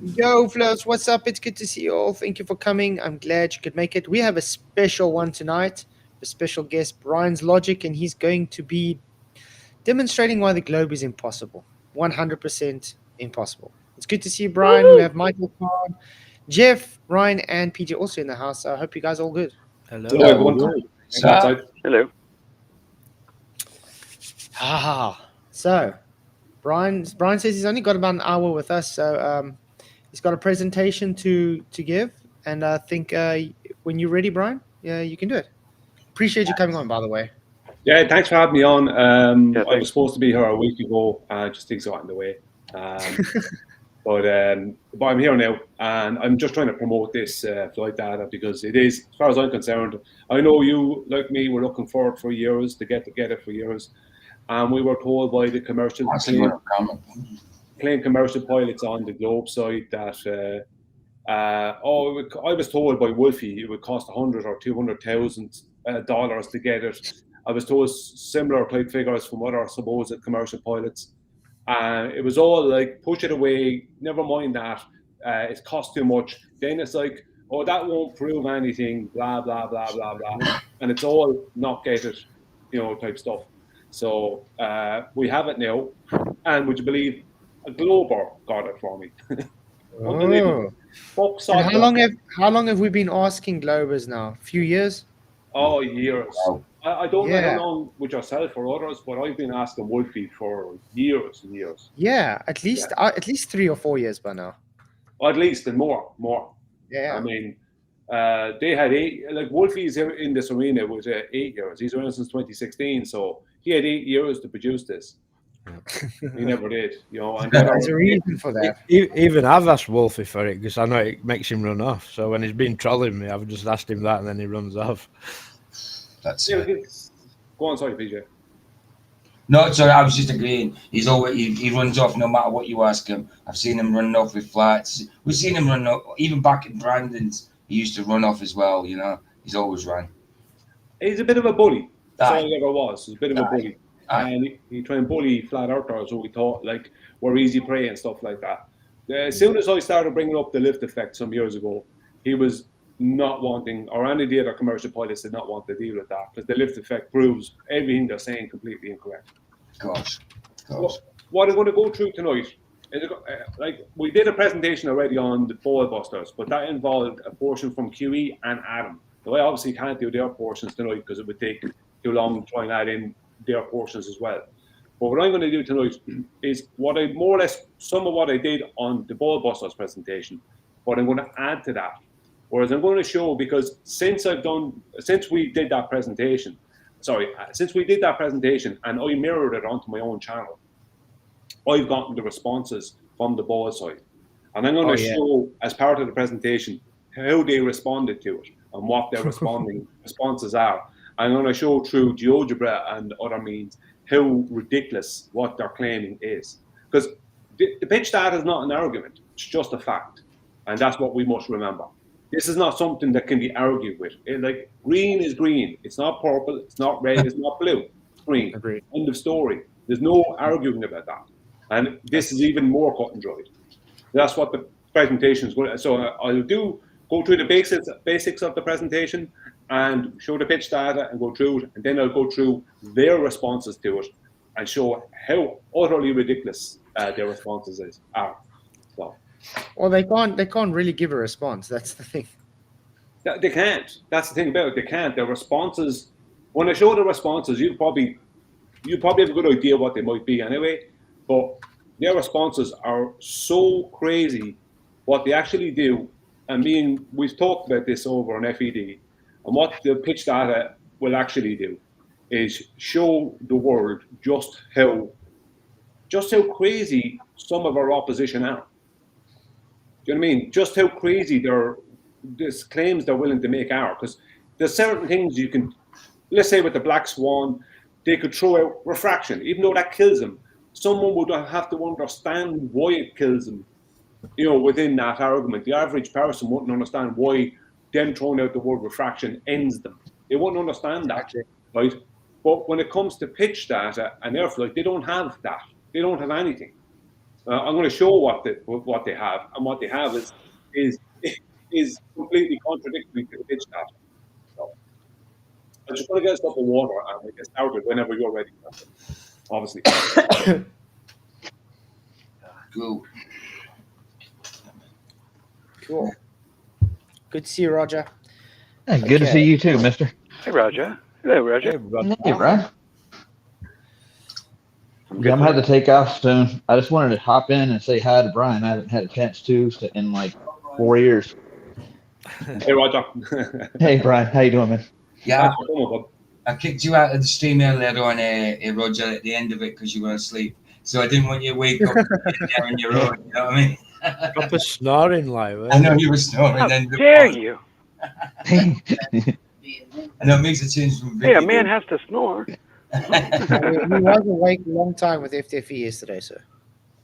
Yo, Floats, what's up? It's good to see you all. Thank you for coming. I'm glad you could make it. We have a special one tonight, a special guest, Brian's Logic, and he's going to be demonstrating why the globe is impossible. 100% impossible. It's good to see you, Brian. We have Michael, Khan, Jeff, Ryan, and PJ also in the house. I hope you guys are all good. Hello. Hello, everyone. So, Flatzoid. Hello. So, Brian says he's only got about an hour with us, so he's got a presentation to give, and I think when you're ready, Brian, yeah, you can do it. Appreciate you coming on, by the way. Yeah, thanks for having me on. Yeah, I was thanks. supposed to be here a week ago. Just things got in the way. But I'm here now, and I'm just trying to promote this flight data because it is, as far as I'm concerned, I know you, like me, were looking for it for years, to get it for years. And we were told by the claim commercial pilots on the globe side that I was told by Wolfie it would cost 100 or 200,000 dollars to get it. I was told similar type figures from other supposed commercial pilots. It was all like, push it away, never mind that, it costs too much. Then it's like, oh, that won't prove anything, blah, blah, blah, blah, blah. And it's all not get it, type stuff. So we have it now. And would you believe a Glober got it for me? Unbelievable. Oh, and how long have we been asking Globers now? A few years? Oh, years. wow. I don't know Yeah, how long with yourself or others, but I've been asking Wolfie for years and years. yeah, Yeah, at least 3 or 4 years by now. or at least and more. I Yeah. mean, they had like Wolfie's in this arena with 8 years. He's around since 2016, so he had 8 years to produce this. He never did, and the There's other a reason for that. Even I've asked Wolfie for it because I know it makes him run off. So when he's been trolling me, I've just asked him that, and then he runs off. That's yeah, go on, sorry, PJ. no. Sorry, I was just agreeing. He's always he runs off no matter what you ask him. I've seen him run off with flights. We've seen him run off even back in Brandon's. He used to run off as well. He's always run. He's a bit of a bully. That's all Aye, he ever was. He's a bit of a aye, bully. aye. And he tried and bully flat earthers who we thought like were easy prey and stuff like that. As soon as I started bringing up the lift effect some years ago, he was not wanting, or any of the other commercial pilots did not want to deal with that because the lift effect proves everything they're saying completely incorrect. Of course, of What, course. what I'm going to go through tonight is like we did a presentation already on the ball busters, but that involved a portion from QE and Adam. So I obviously can't do their portions tonight because it would take too long to try and add in their portions as well. But what I'm going to do tonight is what I more or less some of what I did on the ball busters presentation, but I'm going to add to that. Whereas I'm going to show because since we did that presentation, and I mirrored it onto my own channel, I've gotten the responses from the ball side. And I'm going Oh to yeah. show, as part of the presentation, how they responded to it and what their responses are. I'm going to show through GeoGebra and other means how ridiculous what they're claiming is. Because the pitch data is not an argument, it's just a fact. And that's what we must remember. This is not something that can be argued with. Like, green is green. It's not purple, it's not red, it's not blue. It's green. Agreed. End of story. There's no arguing about that. And this is even more cut and dried. That's what the presentation is going to. So I'll go through the basics of the presentation and show the pitch data and go through it, and then I'll go through their responses to it and show how utterly ridiculous their responses are. So Well, they can't really give a response. That's the thing. they can't. That's the thing about it. They can't. Their responses. When I show the responses, you probably have a good idea what they might be anyway. But their responses are so crazy. What they actually do, we've talked about this over on FED, and what the pitch data will actually do is show the world just how crazy some of our opposition are. Do you know what I mean? Just how crazy these claims they're willing to make are. Because there's certain things you can, let's say with the black swan, they could throw out refraction, even though that kills them. Someone would have to understand why it kills them, within that argument. The average person wouldn't understand why them throwing out the word refraction ends them. They wouldn't understand that, Exactly. right? But when it comes to pitch data and airflight, they don't have that. They don't have anything. I'm going to show what they have, and what they have is completely contradictory to the pitch data. So I just want to get us up of water, and we get started whenever you're ready. Obviously. Cool. Cool. Good to see you, Roger. Hey, good to Okay. see you too, mister. Hey, Roger. Hello, Roger. Hey, Rod. Hey, Brian. I'm I'm good. gonna have to take off soon. I just wanted to hop in and say hi to Brian. I haven't had a chance to in like 4 years. Hey, Roger. Hey, Brian, how you doing, man? Yeah, Thanks for coming, bud. I kicked you out of the stream earlier on, Roger, at the end of it because you were asleep. So I didn't want you to wake up and get there on your own. You know what I mean? Proper snoring like that. I know you were snoring. How Then dare you? And that makes a change from Hey, video. a man has to snore. He was awake a long time with FTFE yesterday, so.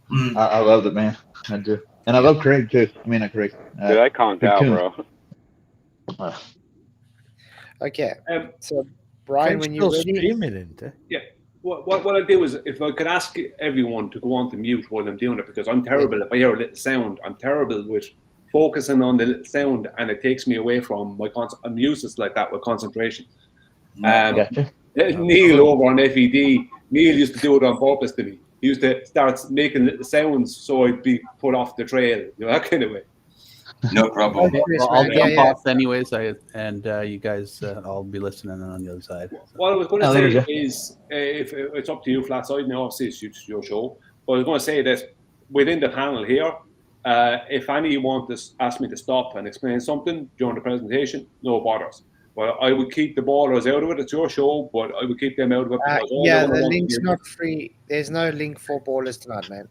Mm. I loved it, man. I do, and I love Craig too. I mean, not Craig. Dude, I conked Big out, tune. bro. Okay. So, Brian, when Still you're ready. streaming, isn't it? What I do is, if I could ask everyone to go on to mute while I'm doing it, because I'm terrible. If I hear a little sound, I'm terrible with focusing on the little sound, and it takes me away from my I'm useless like that with concentration. Gotcha. Neil over on FED, Neil used to do it on purpose to me. He used to start making little sounds so I'd be put off the trail, you know, that kind of way. No problem. Well, I'll Yeah, jump yeah. off anyways, and you guys, I'll be listening on the other side. What I was going to later, say Jeff. is, if it's up to you, Flatzoid, now obviously it's your show, but I was going to say that within the panel here, if anyone ask me to stop and explain something during the presentation, no bothers. Well, I would keep the ballers out of it. It's your show, but I would keep them out of it. Because all Yeah, they're gonna the want to link's do- not free. There's no link for ballers tonight, man.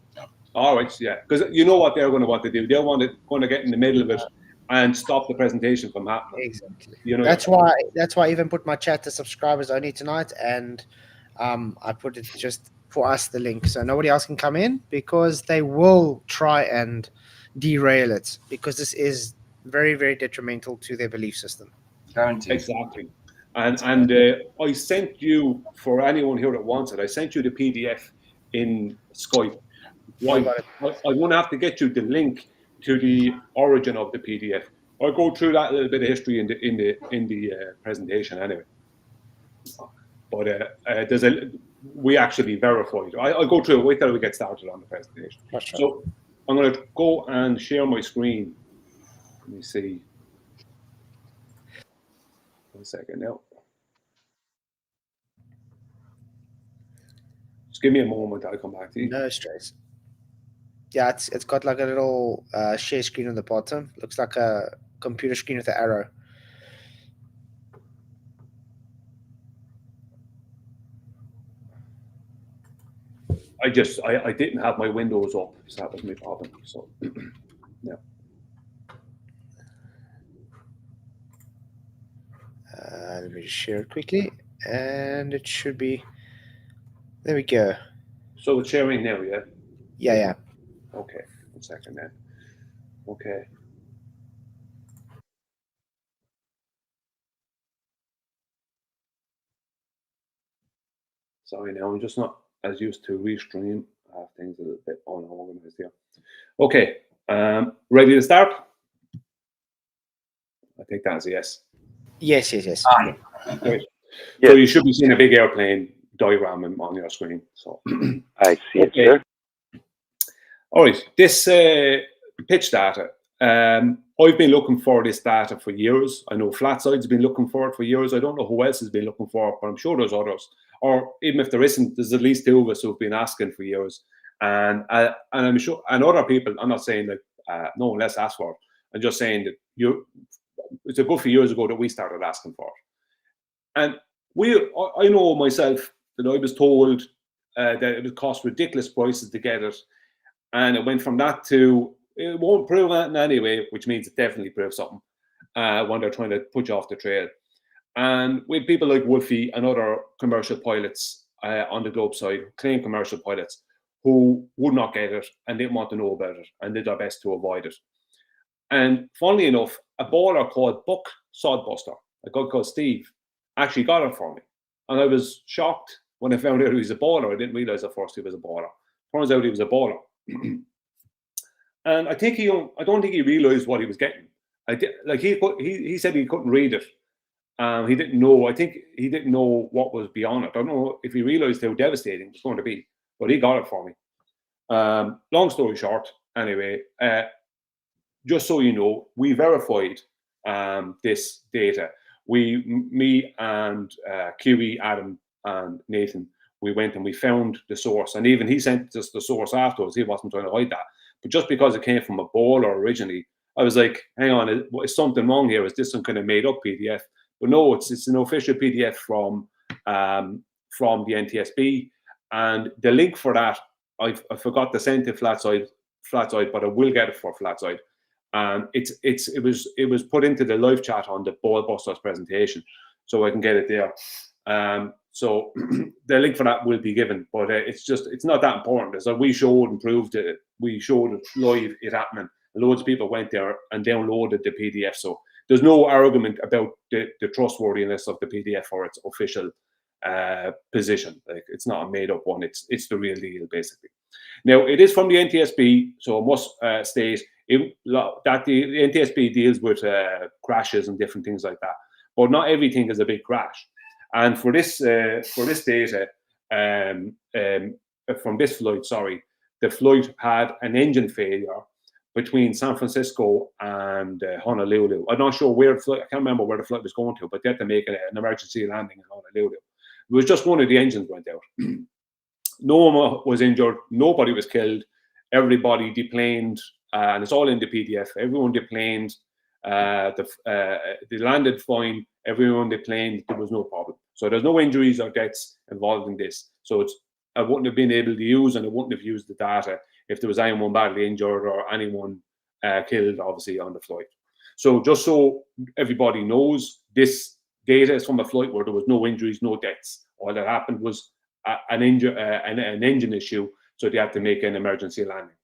All right, yeah, because you know what they're going to want to do. They're going to get in the middle of it and stop the presentation from happening. Exactly. You know, That's why I even put my chat to subscribers only tonight, and I put it just for us the link, so nobody else can come in, because they will try and derail it, because this is very, very detrimental to their belief system. Guaranteed. Exactly. And I sent you, for anyone here that wants it, I sent you the PDF in Skype. Yeah, I got it. I won't have to get you the link to the origin of the PDF. I'll go through that little bit of history in the presentation anyway. But we actually verified. I'll go through it. Wait till we get started on the presentation. Gotcha. So I'm going to go and share my screen. Let me see. 1 second now. Just give me a moment. I'll come back to you. No stress. Yeah, it's got like a little share screen on the bottom. Looks like a computer screen with an arrow. I didn't have my windows up, so that was my problem. So yeah. Let me just share it quickly, and it should be. There we go. So it's sharing now, yeah? Yeah. Okay, 1 second then. Okay. Sorry now, I'm just not as used to restream. I have things a little bit unorganized here. Okay, ready to start? I think that's a yes. Yes. Aye. Great. Yes. So you should be seeing a big airplane diagram on your screen. So I see it, Okay. sir. all right, this pitch data. I've been looking for this data for years. I know Flatzoid's been looking for it for years. I don't know who else has been looking for it, but I'm sure there's others. Or even if there isn't, there's at least two of us who've been asking for years. And I'm sure, and other people, I'm not saying that no one else asked for it. I'm just saying that it's a good few years ago that we started asking for it. And I know myself that I was told that it would cost ridiculous prices to get it. And it went from that to, it won't prove that in any way, which means it definitely proves something when they're trying to put you off the trail. And with people like Wolfie and other commercial pilots on the globe side, claim commercial pilots, who would not get it and didn't want to know about it and did their best to avoid it. And funnily enough, a baller called Buck Sodbuster, a guy called Steve, actually got it for me. And I was shocked when I found out he was a baller. I didn't realize at first he was a baller. Turns out he was a baller. And I think I don't think he realized what he was getting. He said he couldn't read it. He didn't know. I think he didn't know what was beyond it. I don't know if he realized how devastating it was going to be, but he got it for me. Long story short, anyway, just so you know, we verified this data. Me and QE, Adam, and Nathan, we went and we found the source, and even he sent us the source afterwards. He wasn't trying to hide that, but just because it came from a bowler originally, I was like, hang on, is something wrong here? Is this some kind of made up PDF? But no, it's an official PDF from the NTSB, and the link for that I forgot to send to Flatzoid, but I will get it for Flatzoid. It was put into the live chat on the Ball Busters presentation, so I can get it there. So the link for that will be given, but it's not that important. It's like we showed and proved it. We showed it live, it happening. Loads of people went there and downloaded the PDF. So there's no argument about the trustworthiness of the PDF or its official position. Like, it's not a made up one. It's the real deal, basically. Now, it is from the NTSB, so I must state that the NTSB deals with crashes and different things like that, but not everything is a big crash. And for this data, from this flight, the flight had an engine failure between San Francisco and Honolulu. I'm not sure where the flight, I can't remember where the flight was going to, but they had to make an emergency landing in Honolulu. It was just one of the engines went out. No one was injured, nobody was killed, everybody deplaned, and it's all in the PDF. Everyone deplaned, they landed fine, everyone deplaned, there was no problem. So there's no injuries or deaths involved in this. So I wouldn't have been able to use, and I wouldn't have used the data if there was anyone badly injured or anyone killed, obviously, on the flight. So just so everybody knows, this data is from a flight where there was no injuries, no deaths. All that happened was an engine issue, so they had to make an emergency landing.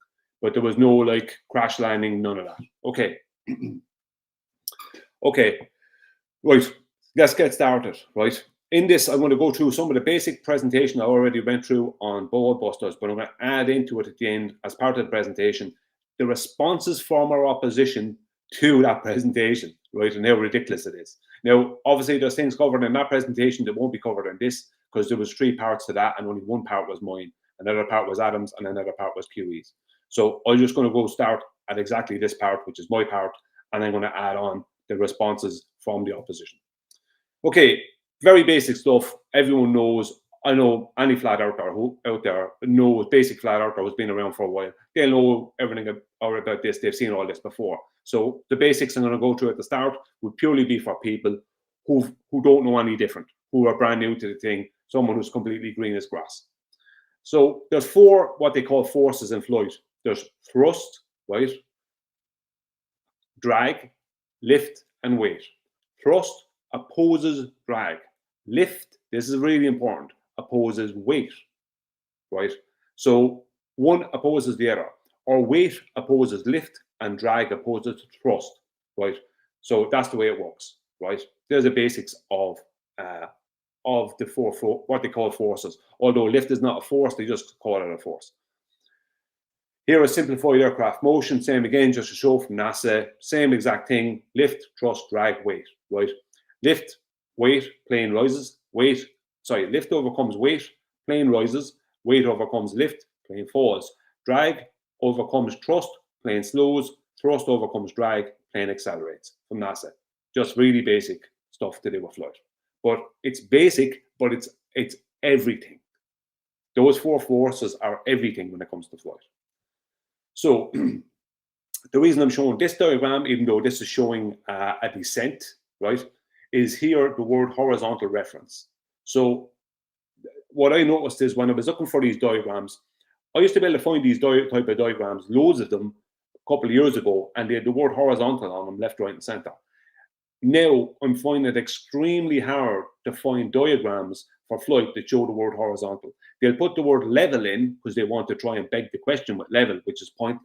But there was no like crash landing, none of that. Okay. Okay, right, let's get started, right? In this, I'm going to go through some of the basic presentation I already went through on Ball Busters, but I'm going to add into it at the end, as part of the presentation, the responses from our opposition to that presentation, right, and how ridiculous it is. Now, obviously, there's things covered in that presentation that won't be covered in this, because there was 3 parts to that, and only one part was mine, another part was Adam's, and another part was QE's. So I'm just going to go start at exactly this part, which is my part, and I'm going to add on the responses from the opposition. Okay, very basic stuff. Everyone knows. I know any flat earther who out there knows basic flat earther who's been around for a while. They'll know everything about this. They've seen all this before. So the basics I'm going to go through at the start would purely be for people who don't know any different, who are brand new to the thing, someone who's completely green as grass. So there's 4 what they call forces in flight. There's thrust, right? Drag, lift, and weight. Thrust opposes drag. Lift, this is really important, opposes weight, right? So one opposes the other, or weight opposes lift and drag opposes thrust, right? So that's the way it works, right? There's the basics of the 4 what they call forces. Although lift is not a force, they just call it a force. Here is simplified aircraft motion, same again, just to show from NASA, same exact thing, lift, thrust, drag, weight, right? Lift, weight, plane rises, lift overcomes weight, plane rises, weight overcomes lift, plane falls. Drag overcomes thrust, plane slows, thrust overcomes drag, plane accelerates, from NASA. Just really basic stuff to do with flight. But it's basic, but it's everything. Those 4 forces are everything when it comes to flight. So the reason I'm showing this diagram, even though this is showing a descent, right, is here the word horizontal reference. So what I noticed is when I was looking for these diagrams, I used to be able to find these type of diagrams, loads of them, a couple of years ago, and they had the word horizontal on them, left, right, and center. Now I'm finding it extremely hard to find diagrams for flight that show the word horizontal. They'll put the word level in because they want to try and beg the question with level, which is point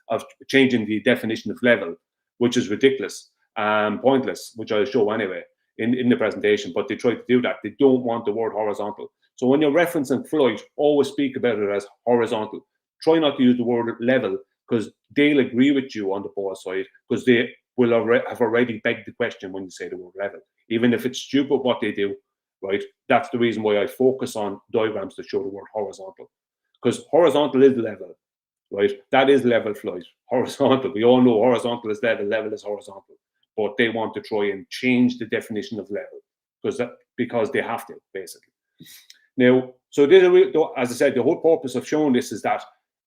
of changing the definition of level, which is ridiculous and pointless, which I'll show anyway in the presentation. But they try to do that. They don't want the word horizontal. So when you're referencing flight, always speak about it as horizontal. try not to use the word level, because they'll agree with you on the ball side, because they will have already begged the question when you say the word level. Even if it's stupid what they do, right? That's the reason why I focus on diagrams that show the word horizontal, because horizontal is level, right? That is level flight. Horizontal, we all know horizontal is level, level is horizontal, but they want to try and change the definition of level because they have to, basically. Now, so this, as I said, the whole purpose of showing this is that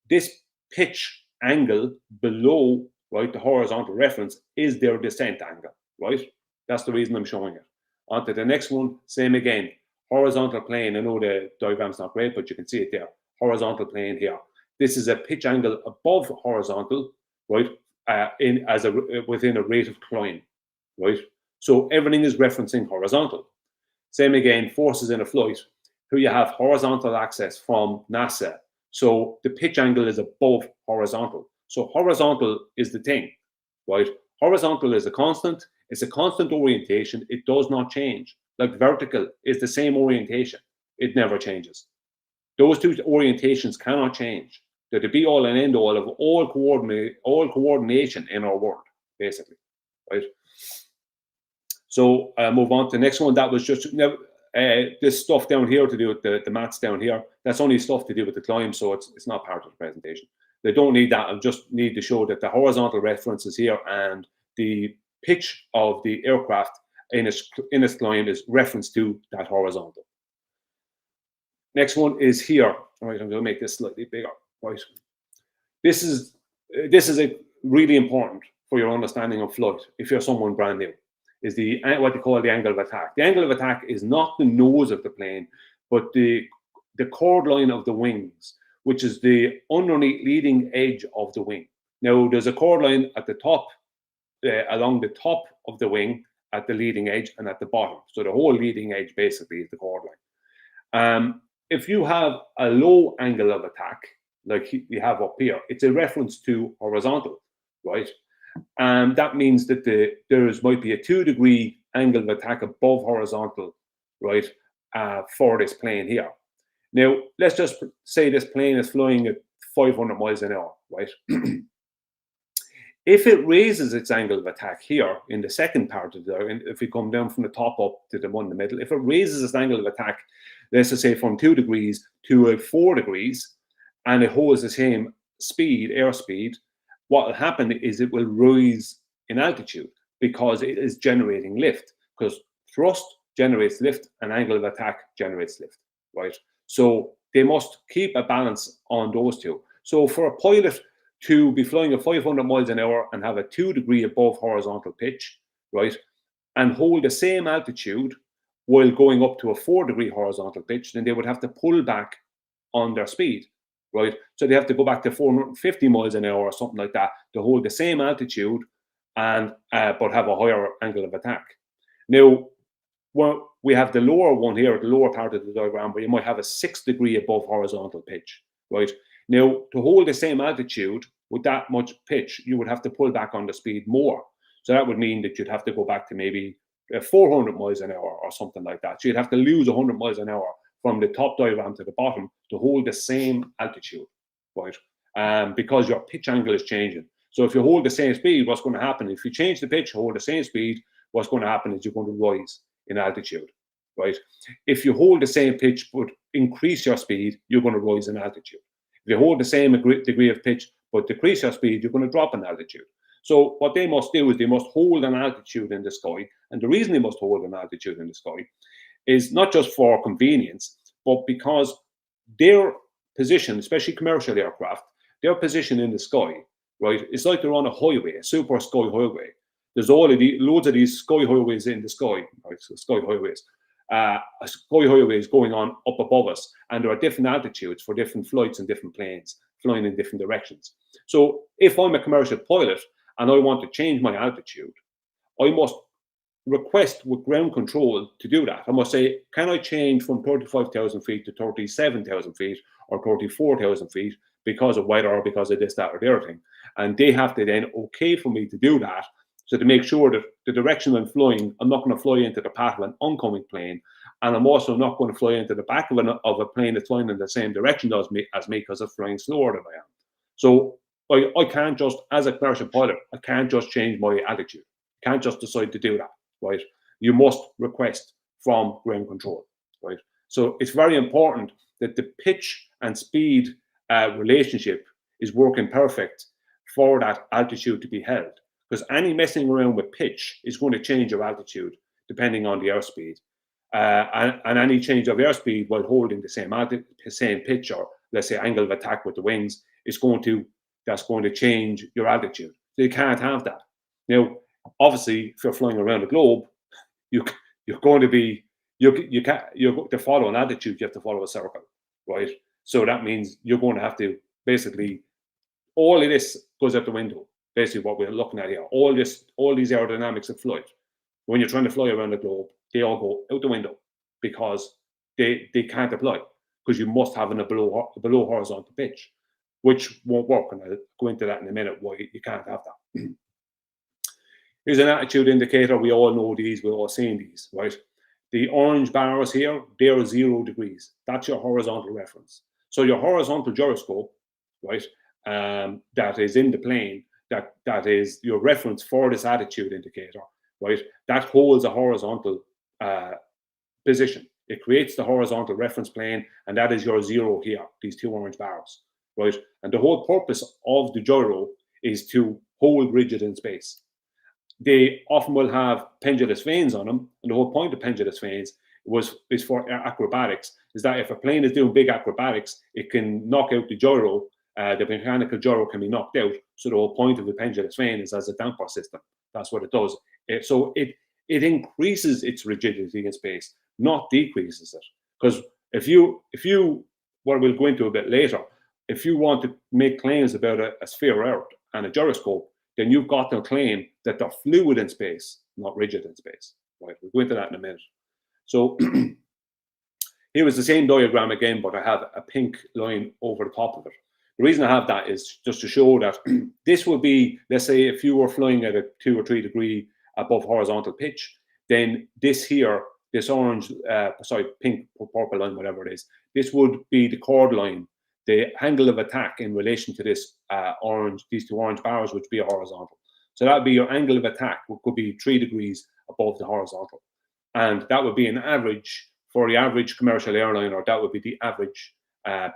this pitch angle below, right, the horizontal reference is their descent angle, right? That's the reason I'm showing it. On to the next one, same again. Horizontal plane. I know the diagram's not great, but you can see it there. Horizontal plane here. This is a pitch angle above horizontal, right? Within a rate of climb, right? So everything is referencing horizontal. Same again, forces in a flight. Here you have horizontal access from NASA. So the pitch angle is above horizontal. So horizontal is the thing, right? Horizontal is a constant. It's a constant orientation. It does not change. Like vertical is the same orientation. It never changes. Those two orientations cannot change. They're the be all and end all of all coordination in our world, basically, right? So move on to the next one. That was just this stuff down here to do with the maths down here. That's only stuff to do with the climb, so it's not part of the presentation. They don't need that. I just need to show that the horizontal reference is here and the pitch of the aircraft in its climb is referenced to that horizontal. Next one is here. All right, I'm going to make this slightly bigger. Right, this is really important for your understanding of flight. If you're someone brand new, is what they call the angle of attack. The angle of attack is not the nose of the plane, but the chord line of the wings, which is the underneath leading edge of the wing. Now, there's a chord line at the top, along the top of the wing, at the leading edge, and at the bottom. So the whole leading edge basically is the chord line. If you have a low angle of attack, like you have up here, it's a reference to horizontal, right? And that means that there might be a 2-degree angle of attack above horizontal, right, for this plane here. Now, let's just say this plane is flying at 500 miles an hour, right? If it raises its angle of attack here in the second part of if we come down from the top up to the one in the middle, if it raises its angle of attack, let's just say from 2 degrees to 4 degrees, and it holds the same speed, airspeed, what will happen is it will rise in altitude because it is generating lift, because thrust generates lift and angle of attack generates lift, right? So they must keep a balance on those two. So for a pilot to be flying at 500 miles an hour and have a 2-degree above horizontal pitch, right, and hold the same altitude while going up to a 4-degree horizontal pitch, then they would have to pull back on their speed, right? So they have to go back to 450 miles an hour or something like that to hold the same altitude and but have a higher angle of attack. Now, well, we have the lower one here, the lower part of the diagram, where you might have a 6-degree above horizontal pitch, right? Now, to hold the same altitude with that much pitch, you would have to pull back on the speed more. So that would mean that you'd have to go back to maybe 400 miles an hour or something like that. So you'd have to lose 100 miles an hour from the top diagram to the bottom to hold the same altitude, right? Because your pitch angle is changing. So if you hold the same speed, what's going to happen? If you change the pitch, hold the same speed, what's going to happen is you're going to rise in altitude, right? If you hold the same pitch but increase your speed, you're going to rise in altitude. If you hold the same degree of pitch but decrease your speed, you're going to drop in altitude. So what they must do is they must hold an altitude in the sky. And the reason they must hold an altitude in the sky is not just for convenience, but because their position, especially commercial aircraft, their position in the sky, right, it's like they're on a highway, a super sky highway. There's loads of these sky highways in the sky, right? So sky highways going on up above us, and there are different altitudes for different flights and different planes flying in different directions. So if I'm a commercial pilot and I want to change my altitude, I must request with ground control to do that. I must say, can I change from 35,000 feet to 37,000 feet or 34,000 feet because of weather or because of this, that, or the other thing? And they have to then okay for me to do that. So to make sure that the direction I'm flying, I'm not going to fly into the path of an oncoming plane, and I'm also not going to fly into the back of a plane that's flying in the same direction as me because it's flying slower than I am. So I can't just, as a commercial pilot, I can't just change my attitude. Can't just decide to do that, right? You must request from ground control, right? So it's very important that the pitch and speed relationship is working perfect for that altitude to be held. Because any messing around with pitch is going to change your altitude depending on the airspeed. And any change of airspeed while holding the same pitch, or let's say angle of attack with the wings, that's going to change your altitude. So you can't have that. Now, obviously, if you're flying around the globe, you're going to be you're to follow an altitude. You have to follow a circle, right? So that means you're going to have to basically, all of this goes out the window. Basically, what we're looking at here, all these aerodynamics of flight, when you're trying to fly around the globe, they all go out the window because they can't apply, because you must have a below horizontal pitch, which won't work. And I'll go into that in a minute, why you can't have that. Here's an attitude indicator. We all know these. We've all seen these, right? The orange bars here, they're 0 degrees. That's your horizontal reference. So your horizontal gyroscope, right, that is in the plane, that is your reference for this attitude indicator, right? That holds a horizontal position. It creates the horizontal reference plane, and that is your 0 here, these 2 orange bars, right? And the whole purpose of the gyro is to hold rigid in space. They often will have pendulous vanes on them, and the whole point of pendulous vanes is for acrobatics, is that if a plane is doing big acrobatics, it can knock out the gyro. The mechanical gyro can be knocked out. So the whole point of the pendulous vane is as a damper system. That's what it does. So it increases its rigidity in space, not decreases it. Because if you, what we'll go into a bit later, if you want to make claims about a sphere Earth and a gyroscope, then you've got to claim that they're fluid in space, not rigid in space. Right? We'll go into that in a minute. So here is the same diagram again, but I have a pink line over the top of it. The reason I have that is just to show that this would be, let's say, if you were flying at a 2 or 3 degree above horizontal pitch, then this here, this orange, pink, purple line, whatever it is, this would be the chord line, the angle of attack in relation to this these 2 orange bars, which would be a horizontal. So that would be your angle of attack, which could be 3 degrees above the horizontal. And that would be an average for the average commercial airliner. That would be the average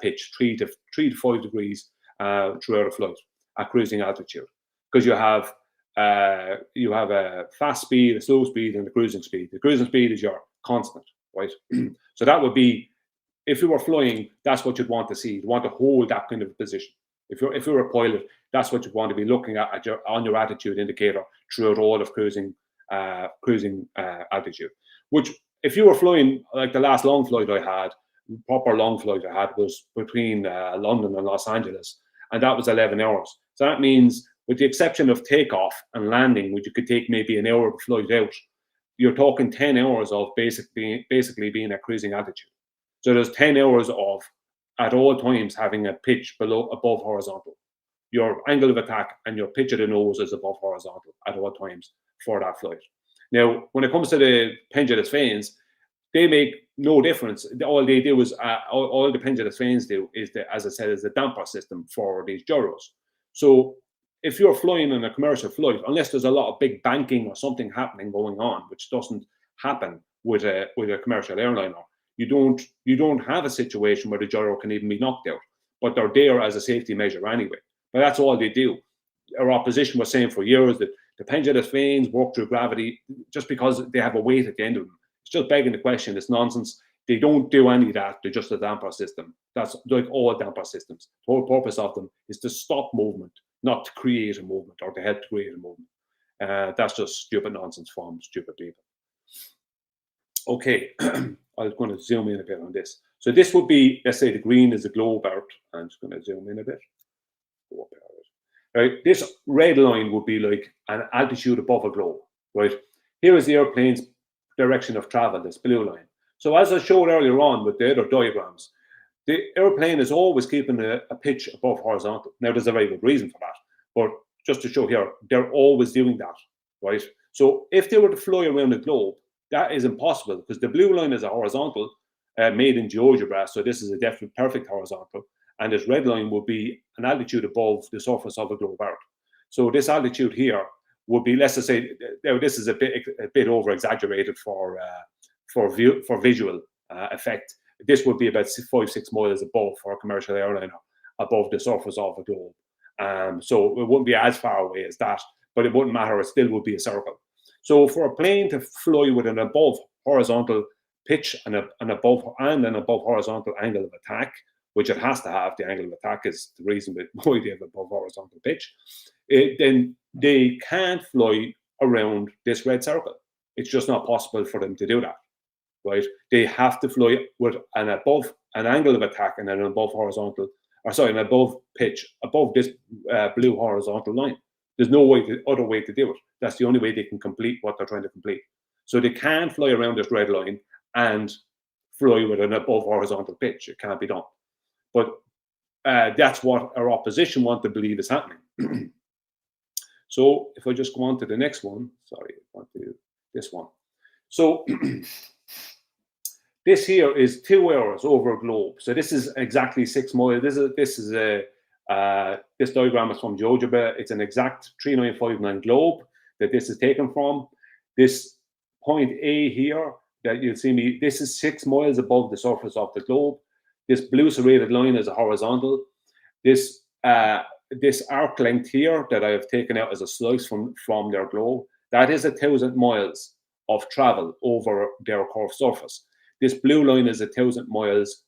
pitch, 3 to 5 degrees throughout a flight at cruising altitude, because you have a fast speed, a slow speed, and a cruising speed. The cruising speed is your constant, right? So that would be, if you were flying, that's what you'd want to see. You'd want to hold that kind of position. If you're a pilot, that's what you'd want to be looking at on your attitude indicator throughout all of cruising altitude. Which, if you were flying, like the last long flight I had, proper long flight I had was between London and Los Angeles, and that was 11 hours. So that means, with the exception of takeoff and landing, which you could take maybe an hour to flight out, you're talking 10 hours of basically being at cruising altitude. So there's 10 hours of, at all times, having a pitch above horizontal. Your angle of attack and your pitch of the nose is above horizontal at all times for that flight. Now, when it comes to the pendulous vanes, they make no difference. All they do is, all the pendulous vanes do is, as I said, is the damper system for these gyros. So if you're flying in a commercial flight, unless there's a lot of big banking or something happening going on, which doesn't happen with a commercial airliner, you don't have a situation where the gyro can even be knocked out, but they're there as a safety measure anyway. But that's all they do. Our opposition was saying for years that the pendulous vanes work through gravity just because they have a weight at the end of them. It's just begging the question. It's nonsense. They don't do any of that. They're just a damper system. That's like all damper systems. The whole purpose of them is to stop movement, not to create a movement or to help to create a movement. That's just stupid nonsense from stupid people. Okay, I'm going to zoom in a bit on this. So this would be, let's say the green is the globe Earth. I'm just going to zoom in a bit. Right, this red line would be like an altitude above a globe, right? Here is the airplane's direction of travel, this blue line. So as I showed earlier on with the other diagrams, the airplane is always keeping a pitch above horizontal. Now, there's a very good reason for that, but just to show here, they're always doing that, right? So if they were to fly around the globe, that is impossible because the blue line is a horizontal made in GeoGebra, so this is a definite perfect horizontal, and this red line will be an altitude above the surface of a globe Earth. So this altitude here would be, let's just say, this is a bit over exaggerated for visual effect. This would be about 5-6 miles above for a commercial airliner, above the surface of a globe. So it wouldn't be as far away as that, but it wouldn't matter. It still would be a circle. So for a plane to fly with an above horizontal pitch and an above horizontal angle of attack, which it has to have, the angle of attack is the reason why they have above horizontal pitch, then they can't fly around this red circle. It's just not possible for them to do that, right? They have to fly with an angle of attack and an above horizontal, an above pitch, above this blue horizontal line. There's no other way to do it. That's the only way they can complete what they're trying to complete. So they can't fly around this red line and fly with an above horizontal pitch. It can't be done. But that's what our opposition want to believe is happening. So if I just go on to the next one, sorry, I want to do this one. So this here is 2 hours over a globe. So this is exactly 6 miles. This diagram is from GeoGebra. It's an exact 3959 globe that this is taken from. This point A here that you'll see me, this is 6 miles above the surface of the globe. This blue serrated line is a horizontal. This arc length here that I have taken out as a slice from their globe, that is 1,000 miles of travel over their curved surface. This blue line is 1,000 miles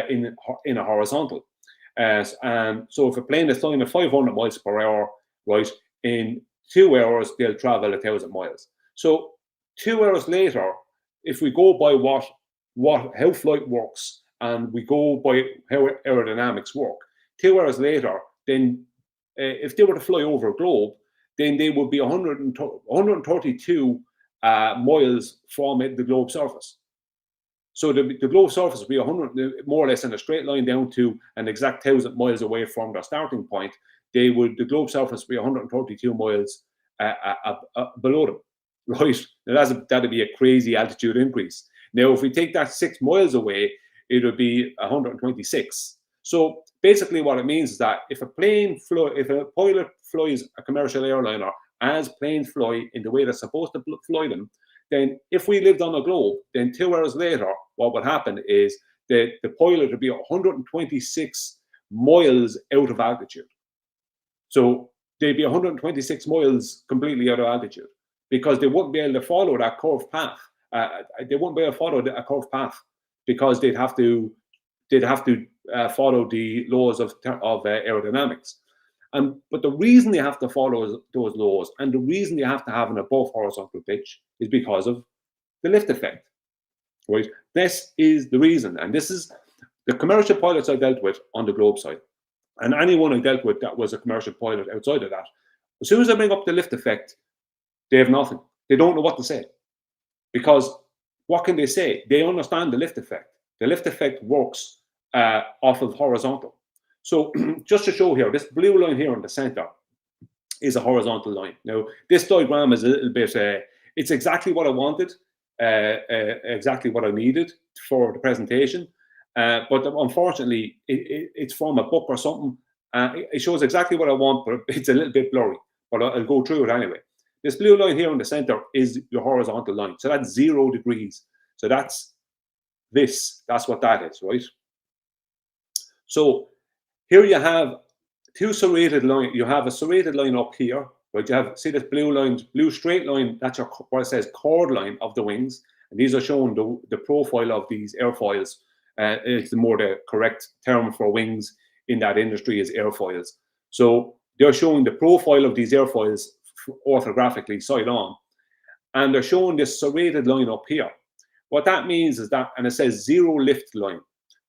in a horizontal. And so if a plane is flying at 500 miles per hour, right, in 2 hours, they'll travel 1,000 miles. So 2 hours later, if we go by how flight works and we go by how aerodynamics work, 2 hours later, then if they were to fly over a globe, then they would be 132 miles from the globe surface. So the globe surface would be 100, more or less in a straight line down to an exact 1,000 miles away from their starting point. The globe surface would be 132 miles below them, right? Now that'd be a crazy altitude increase. Now, if we take that 6 miles away, it would be 126. So basically what it means is that if a pilot flies a commercial airliner as planes fly in the way they're supposed to fly them, then if we lived on a globe, then 2 hours later, what would happen is that the pilot would be 126 miles out of altitude. So they'd be 126 miles completely out of altitude because they wouldn't be able to follow that curved path. They wouldn't be able to follow a curved path because they'd have to follow the laws of aerodynamics. But the reason they have to follow those laws and the reason they have to have an above horizontal pitch is because of the lift effect, right? This is the reason, and this is the commercial pilots I dealt with on the globe side, and anyone I dealt with that was a commercial pilot outside of that. As soon as I bring up the lift effect, they have nothing. They don't know what to say because what can they say? They understand the lift effect. The lift effect works off of horizontal. So just to show here, this blue line here in the center is a horizontal line. Now, this diagram is a little bit, it's exactly what I wanted, exactly what I needed for the presentation. But unfortunately, it's from a book or something. It shows exactly what I want, but it's a little bit blurry. But I'll go through it anyway. This blue line here in the center is your horizontal line. So that's 0 degrees. So that's this. That's what that is, right? So here you have two serrated lines. You have a serrated line up here, right? You have, see this blue line, blue straight line, that's your, what it says, chord line of the wings. And these are showing the profile of these airfoils. It's more the correct term for wings in that industry is airfoils. So they're showing the profile of these airfoils orthographically side on. And they're showing this serrated line up here. What that means is that, and it says 0 lift line.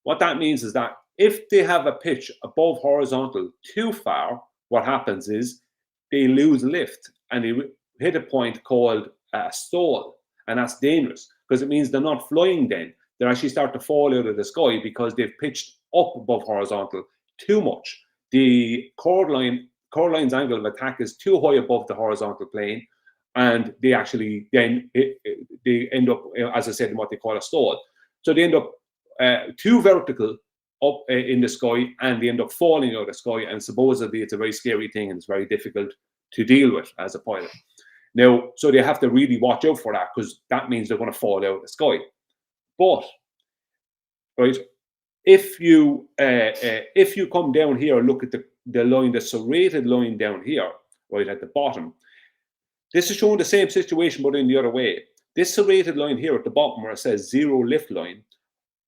What that means is that if they have a pitch above horizontal too far, what happens is they lose lift and they hit a point called a stall. And that's dangerous because it means they're not flying then. They actually start to fall out of the sky because they've pitched up above horizontal too much. The chord line's angle of attack is too high above the horizontal plane, and they actually then they end up, as I said, in what they call a stall. So they end up too vertical up in the sky, and they end up falling out of the sky, and supposedly it's a very scary thing, and it's very difficult to deal with as a pilot. Now, so they have to really watch out for that, because that means they're going to fall out of the sky. But, right, if you come down here and look at the line, the serrated line down here, right at the bottom, this is showing the same situation, but in the other way. This serrated line here at the bottom, where it says 0 lift line,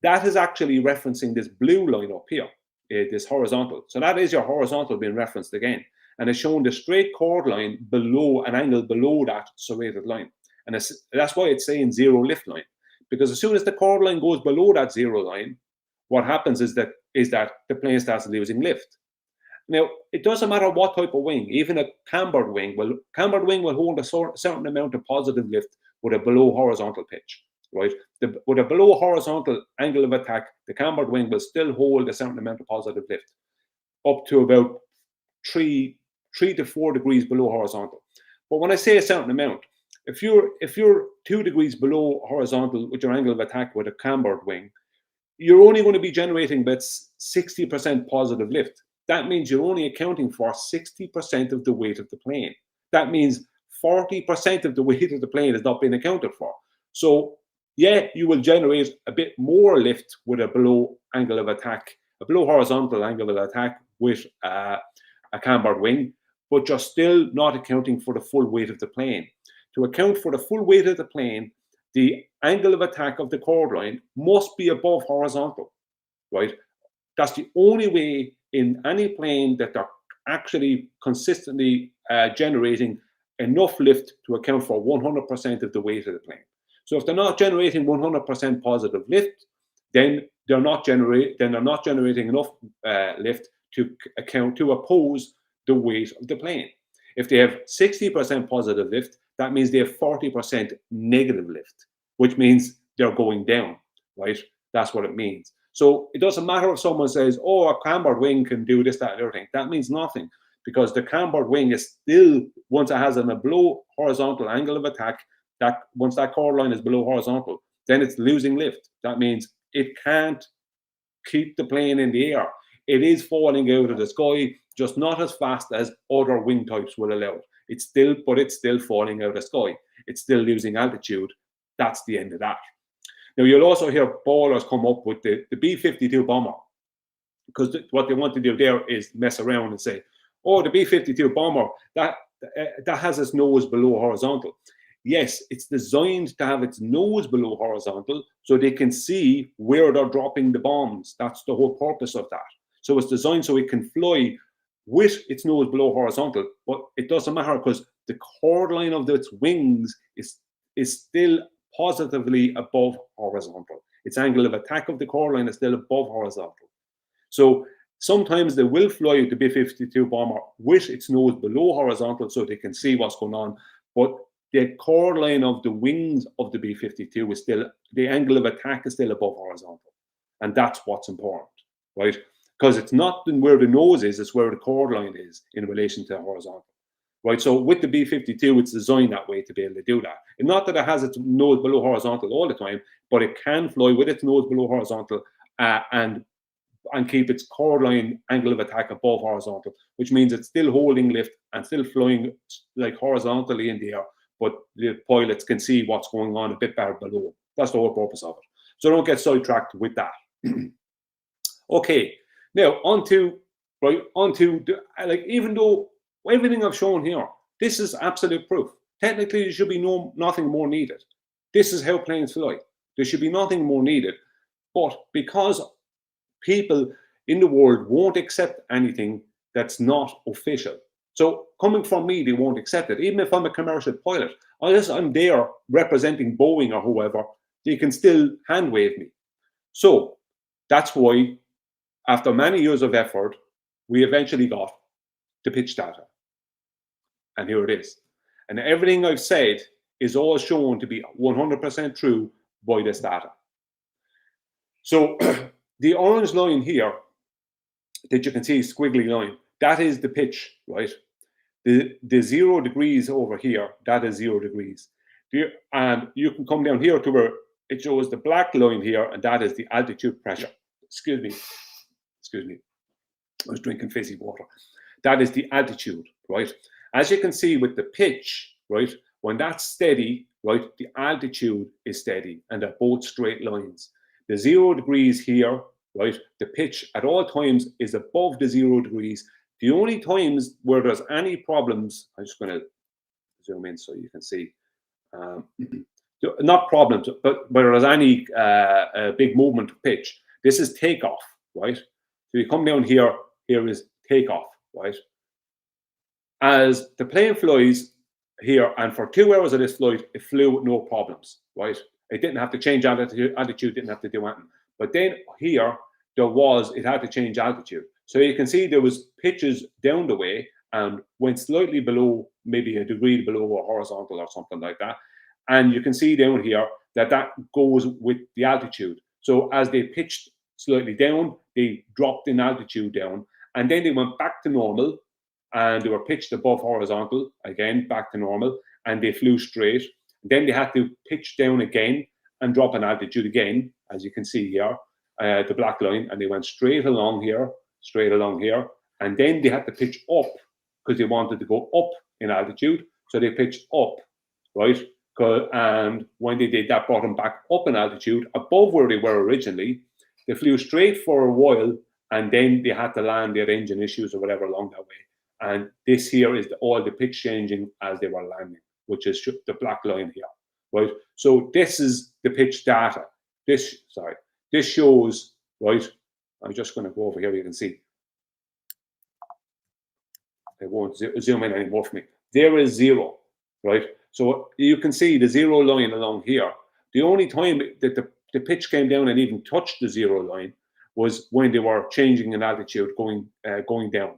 that is actually referencing this blue line up here, this horizontal. So that is your horizontal being referenced again. And it's showing the straight chord line below, an angle below that serrated line. And that's why it's saying 0 lift line. Because as soon as the chord line goes below that 0 line, what happens is that the plane starts losing lift. Now, it doesn't matter what type of wing, even a cambered wing will hold a certain amount of positive lift with a below horizontal pitch, right? With a below horizontal angle of attack, the cambered wing will still hold a certain amount of positive lift, up to about 3 to 4 degrees below horizontal. But when I say a certain amount, if you're 2 degrees below horizontal with your angle of attack with a cambered wing, you're only going to be generating about 60% positive lift. That means you're only accounting for 60% of the weight of the plane. That means 40% of the weight of the plane is not being accounted for. So, yeah, you will generate a bit more lift with a below angle of attack, a below horizontal angle of attack with a cambered wing, but you're still not accounting for the full weight of the plane. To account for the full weight of the plane, the angle of attack of the chord line must be above horizontal, right? That's the only way in any plane that they're actually consistently generating enough lift to account for 100% of the weight of the plane. So if they're not generating 100% positive lift, then they're not generating enough lift to oppose the weight of the plane. If they have 60% positive lift, that means they have 40% negative lift, which means they're going down, right? That's what it means. So it doesn't matter if someone says, oh, a cambered wing can do this, that, and everything. That means nothing, because the cambered wing is still, once it has a below horizontal angle of attack, that once that chord line is below horizontal, then it's losing lift. That means it can't keep the plane in the air. It is falling out of the sky, just not as fast as other wing types will allow it. It's still falling out of the sky. It's still losing altitude. That's the end of that. Now, you'll also hear ballers come up with the B-52 bomber, because what they want to do there is mess around and say, oh, the B-52 bomber, that has its nose below horizontal. Yes, it's designed to have its nose below horizontal so they can see where they're dropping the bombs. That's the whole purpose of that. So it's designed so it can fly with its nose below horizontal, but it doesn't matter because the chord line of its wings is still positively above horizontal. Its angle of attack of the chord line is still above horizontal. So sometimes they will fly the B-52 bomber with its nose below horizontal so they can see what's going on, but the chord line of the wings of the B-52 is still, the angle of attack is still above horizontal. And that's what's important, right? Because it's not where the nose is, it's where the chord line is in relation to horizontal. Right, so with the B-52, it's designed that way to be able to do that. And not that it has its nose below horizontal all the time, but it can fly with its nose below horizontal and keep its chord line angle of attack above horizontal, which means it's still holding lift and still flying like horizontally in the air, but the pilots can see what's going on a bit better below. That's the whole purpose of it. So don't get sidetracked with that. Okay, now onto even though everything I've shown here, this is absolute proof. Technically, there should be nothing more needed. This is how planes fly. There should be nothing more needed. But because people in the world won't accept anything that's not official. So coming from me, they won't accept it. Even if I'm a commercial pilot, unless I'm there representing Boeing or whoever, they can still hand wave me. So that's why, after many years of effort, we eventually got the pitch data. And here it is. And everything I've said is all shown to be 100% true by this data. So the orange line here that you can see, squiggly line, that is the pitch, right? The 0 degrees over here, that is 0 degrees. And you can come down here to where it shows the black line here, and that is the altitude pressure. Excuse me. I was drinking fizzy water. That is the altitude, right? As you can see with the pitch, right, when that's steady, right, the altitude is steady, and they're both straight lines. The 0 degrees here, right, the pitch at all times is above the 0 degrees. The only times where there's any problems, I'm just going to zoom in so you can see, not problems, but where there's any big movement of pitch, this is takeoff, right? So you come down here, here is takeoff, right? As the plane flies here, and for 2 hours of this flight, it flew with no problems, right? It didn't have to change altitude, didn't have to do anything. But then here, it had to change altitude. So you can see there was pitches down the way and went slightly below, maybe a degree below a horizontal or something like that. And you can see down here that goes with the altitude. So as they pitched slightly down, they dropped in altitude down, and then they went back to normal, and they were pitched above horizontal, again, back to normal, and they flew straight. Then they had to pitch down again and drop in altitude again, as you can see here, the black line, and they went straight along here, and then they had to pitch up because they wanted to go up in altitude, so they pitched up, right? And when they did that, brought them back up in altitude, above where they were originally. They flew straight for a while, and then they had to land. They had engine issues or whatever along that way. And this here is all the pitch changing as they were landing, which is the black line here, right? So this is the pitch data. This shows, right? I'm just going to go over here. You can see. It won't zoom in anymore for me. There is 0, right? So you can see the 0 line along here. The only time that the pitch came down and even touched the 0 line was when they were changing in altitude, going down.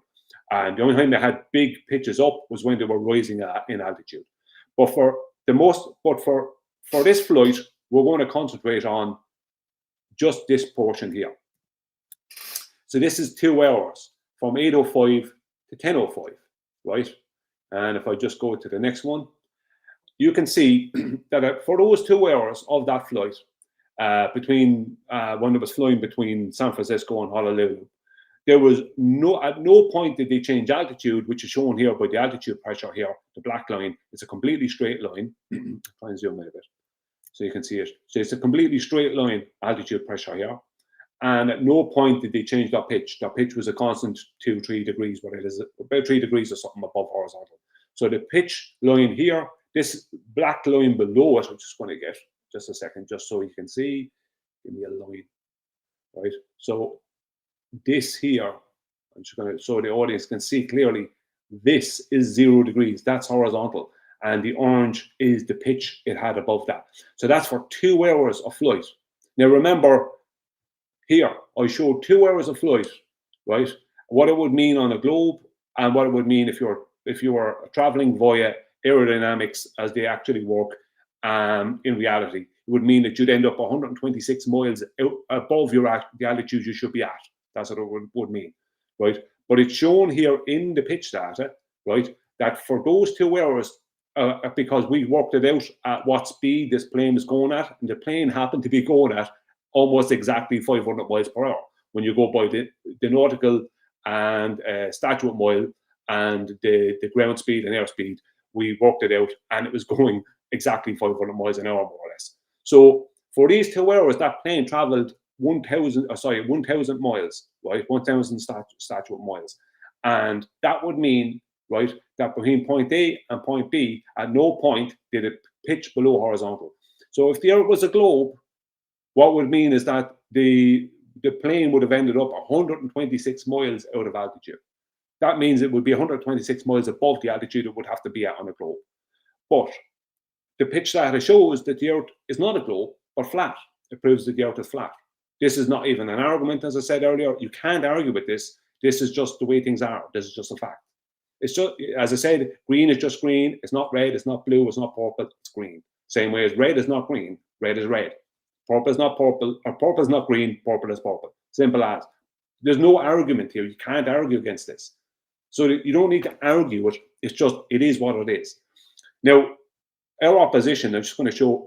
And the only time they had big pitches up was when they were rising in altitude. But for this flight, we're going to concentrate on just this portion here. So this is 2 hours from 8:05 to 10:05, right? And if I just go to the next one, you can see that for those 2 hours of that flight, between when it was flying between San Francisco and Honolulu, there was at no point did they change altitude, which is shown here by the altitude pressure here. The black line is a completely straight line. Try and zoom in a bit so you can see it. So it's a completely straight line altitude pressure here. And at no point did they change that pitch. That pitch was a constant 2-3 degrees, but it is about 3 degrees or something above horizontal. So the pitch line here, this black line below it, I'm just going to get just a second, just so you can see. Give me a line, right? So this here, I'm just going to, so the audience can see clearly, this is 0 degrees. That's horizontal. And the orange is the pitch it had above that. So that's for 2 hours of flight. Now remember, here, I showed 2 hours of flight, right? What it would mean on a globe and what it would mean if you were traveling via aerodynamics as they actually work in reality. It would mean that you'd end up 126 miles above the altitude you should be at. That's what it would mean, right? But it's shown here in the pitch data, right, that for those 2 hours, because we worked it out at what speed this plane was going at, and the plane happened to be going at almost exactly 500 miles per hour. When you go by the nautical and statute mile and the ground speed and airspeed, we worked it out, and it was going exactly 500 miles an hour, more or less. So for these 2 hours, that plane traveled 1,000 miles, right? 1,000 statute miles. And that would mean, right, that between point A and point B, at no point did it pitch below horizontal. So if the Earth was a globe, what would mean is that the plane would have ended up 126 miles out of altitude. That means it would be 126 miles above the altitude it would have to be at on a globe. But the pitch data shows that the Earth is not a globe, but flat. It proves that the Earth is flat. This is not even an argument, as I said earlier. You can't argue with this. This is just the way things are. This is just a fact. It's just, as I said, green is just green. It's not red. It's not blue. It's not purple. It's green. Same way as red is not green. Red is red. Purple is not purple. Or purple is not green. Purple is purple. Simple as. There's no argument here. You can't argue against this. So that you don't need to argue it. It's just, it is what it is. Now, our opposition, I'm just going to show,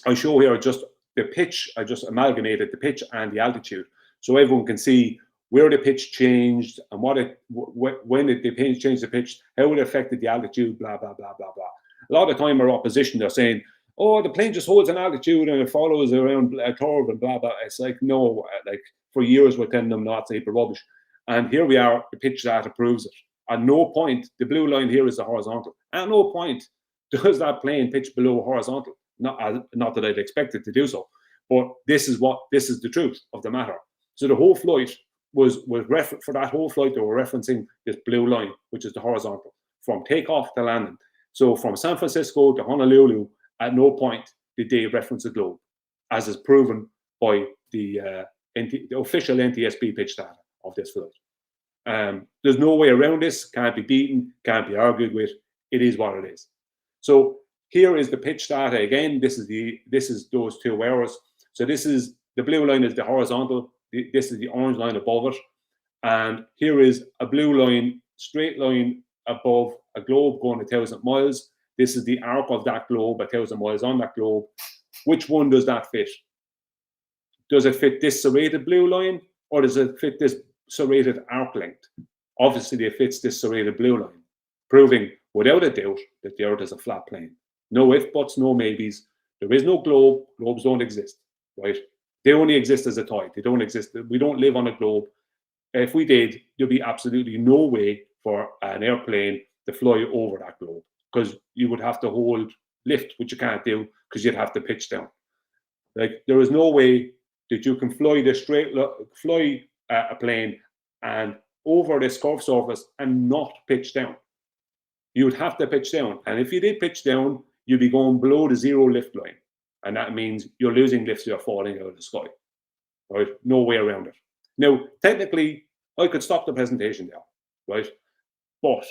I show here just the pitch. I just amalgamated the pitch and the altitude, so everyone can see where the pitch changed and when they changed the pitch, how it affected the altitude, blah, blah, blah, blah, blah. A lot of the time our opposition, they're saying, oh, the plane just holds an altitude and it follows around a curve and blah, blah. It's like, no, like for years we're telling them not to say rubbish. And here we are, the pitch data proves it. At no point, the blue line here is the horizontal. At no point does that plane pitch below horizontal. Not that I'd expect it to do so, but this is the truth of the matter. So the whole flight was for that whole flight, they were referencing this blue line, which is the horizontal, from takeoff to landing. So from San Francisco to Honolulu, at no point did they reference the globe, as is proven by the official NTSB pitch data of this flight. There's no way around this, can't be beaten, can't be argued with. It is what it is. So here is the pitch data again. This is those 2 hours. So this is the blue line is the horizontal. This is the orange line above it. And here is a blue line, straight line above a globe going 1,000 miles. This is the arc of that globe, 1,000 miles on that globe. Which one does that fit? Does it fit this serrated blue line, or does it fit this serrated arc length? Obviously, it fits this serrated blue line, proving without a doubt that the Earth is a flat plane. No ifs, buts, no maybes. There is no globe. Globes don't exist, right? They only exist as a toy. They don't exist. We don't live on a globe. If we did, there'd be absolutely no way for an airplane to fly over that globe, because you would have to hold lift, which you can't do because you'd have to pitch down. Like, there is no way that you can fly a plane and over this curved surface and not pitch down. You would have to pitch down, and if you did pitch down, you'd be going below the 0 lift line, and that means you're losing lift, so you're falling out of the sky. Right? No way around it. Now, technically, I could stop the presentation there, right? But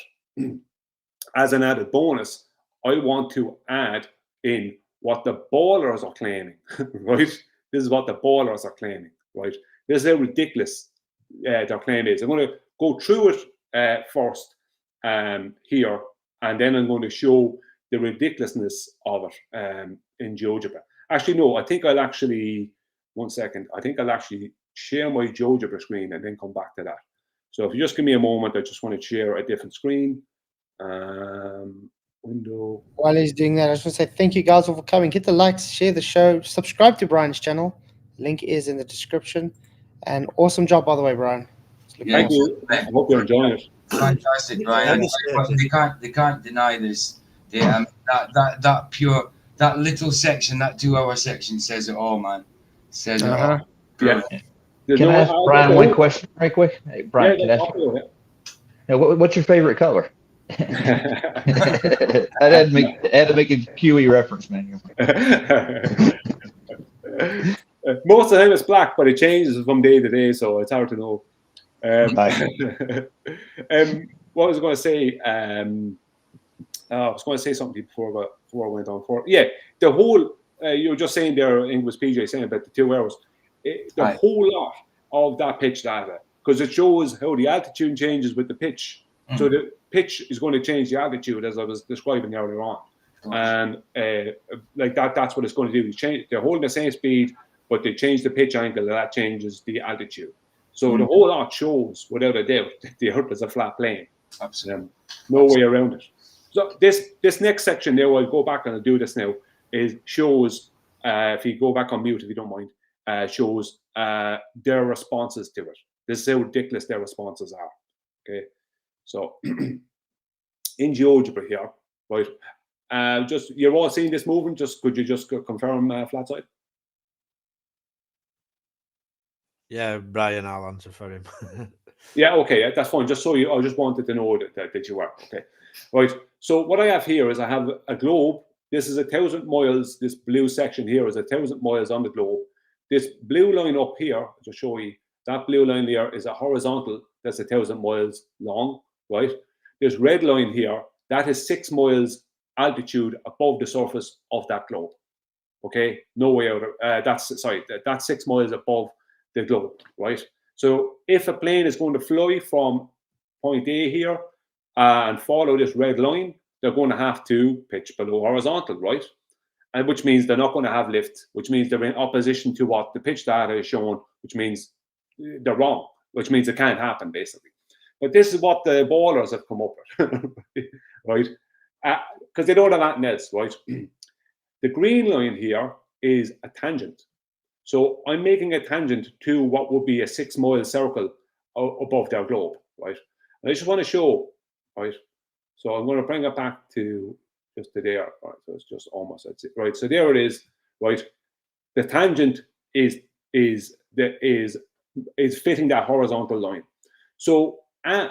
as an added bonus, I want to add in what the ballers are claiming, right? This is what the ballers are claiming, right? This is how ridiculous their claim is. I'm going to go through it first here, and then I'm going to show the ridiculousness of it in GeoGebra. Actually, no, I think I'll actually, one second, I think I'll actually share my GeoGebra screen and then come back to that. So if you just give me a moment, I just want to share a different screen. Window. While he's doing that, I just want to say thank you guys all for coming. Hit the likes, share the show, subscribe to Brian's channel. Link is in the description. And awesome job, by the way, Brian. Thank you. I hope you're enjoying it. Fantastic, Brian. They can't deny this. That little section, that 2-hour section says it all, man. Says it all. Yeah. Can I ask Brian one question right quick? Hey, Brian, can I ask you? Now, what's your favorite color? I had to make a QE reference, man. Most of the time it's black, but it changes from day to day, so it's hard to know. What was I going to say? I was going to say something before I went on for. Yeah, the whole you were just saying there, English PJ saying about the 2 hours. The whole lot of that pitch data, because it shows how the altitude changes with the pitch. So the pitch is going to change the altitude, as I was describing earlier on. And like that's what it's going to do. They're holding the same speed, but they change the pitch angle, and that changes the altitude. So the whole lot shows, without a doubt, that the Earth is a flat plane. Absolutely. No way around it. So this next section there, I'll go back and I'll do this now, shows, if you go back on mute, if you don't mind, shows their responses to it. This is how ridiculous their responses are. Okay. So in GeoGebra here, right? Just you're all seeing this moving. Could you just confirm, Flatzoid? Yeah, Brian, I'll answer for him. Yeah, okay, that's fine. Just so I just wanted to know that you were okay. Right. So what I have here is I have a globe. This is 1,000 miles. This blue section here is 1,000 miles on the globe. This blue line up here, to show you, that blue line there is a horizontal. That's 1,000 miles long. Right. This red line here, that is 6 miles altitude above the surface of that globe. Okay, no way out of that's 6 miles above the globe, right? So if a plane is going to fly from point A here and follow this red line, they're going to have to pitch below horizontal, right? And which means they're not going to have lift, which means they're in opposition to what the pitch data is showing, which means they're wrong, which means it can't happen, basically. But this is what the ballers have come up with, right? Because they don't have anything else, right? The green line here is a tangent. So I'm making a tangent to what would be a 6-mile circle above their globe, right? And I just want to show, right? So I'm going to bring it back to just to there, right? So it's just almost, that's it, right? So there it is, right? The tangent is fitting that horizontal line. So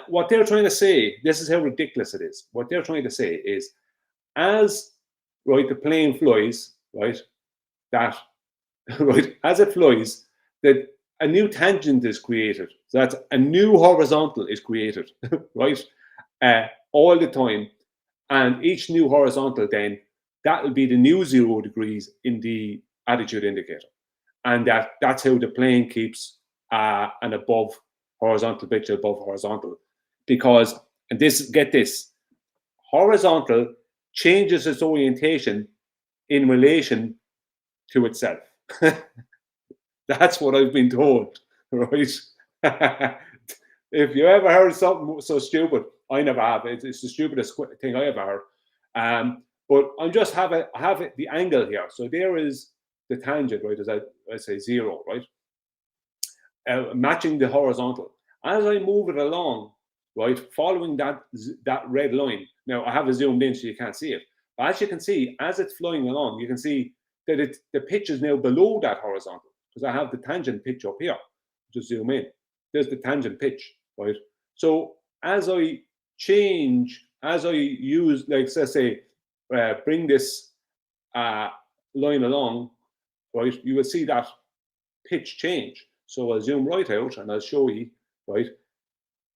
what they're trying to say, this is how ridiculous it is. What they're trying to say is, as right the plane flies, right, that right as it flies, that a new tangent is created. So that's a new horizontal is created, right, all the time, and each new horizontal then that will be the new 0 degrees in the attitude indicator, and that's how the plane keeps an above horizontal pitch above horizontal, because, and this, get this, horizontal changes its orientation in relation to itself. That's what I've been told, right? If you ever heard something so stupid, I never have. It's the stupidest thing I ever heard. But I'm just have it the angle here. So there is the tangent, right? As I say 0, right? Matching the horizontal. As I move it along, right, following that red line. Now I have it zoomed in so you can't see it. But as you can see, as it's flying along, you can see that the pitch is now below that horizontal, because I have the tangent pitch up here. Just zoom in. There's the tangent pitch, right? So as I change, as I use, like, let's say, bring this line along, right, you will see that pitch change. So I'll zoom right out and I'll show you, right?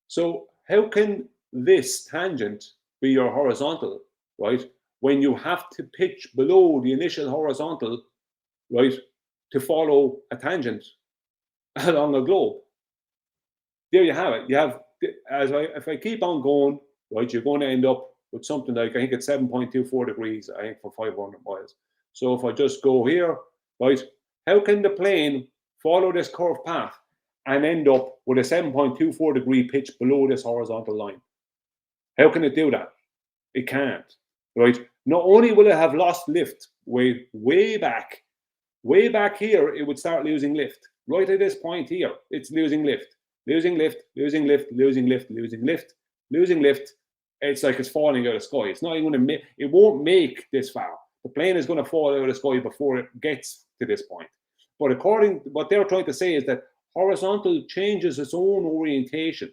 So how can this tangent be your horizontal, right, when you have to pitch below the initial horizontal, right, to follow a tangent along a globe? There you have it. You have, if I keep on going, right, you're going to end up with something like, I think it's 7.24 degrees, I think, for 500 miles. So if I just go here, right, how can the plane follow this curved path and end up with a 7.24 degree pitch below this horizontal line? How can it do that? It can't, right? Not only will it have lost lift way back here, it would start losing lift. Right at this point here, it's losing lift. Losing lift, losing lift, losing lift, losing lift, losing lift. It's like it's falling out of the sky. It's not even going to make, it won't make this far. The plane is going to fall out of the sky before it gets to this point. But according to what they're trying to say is that horizontal changes its own orientation,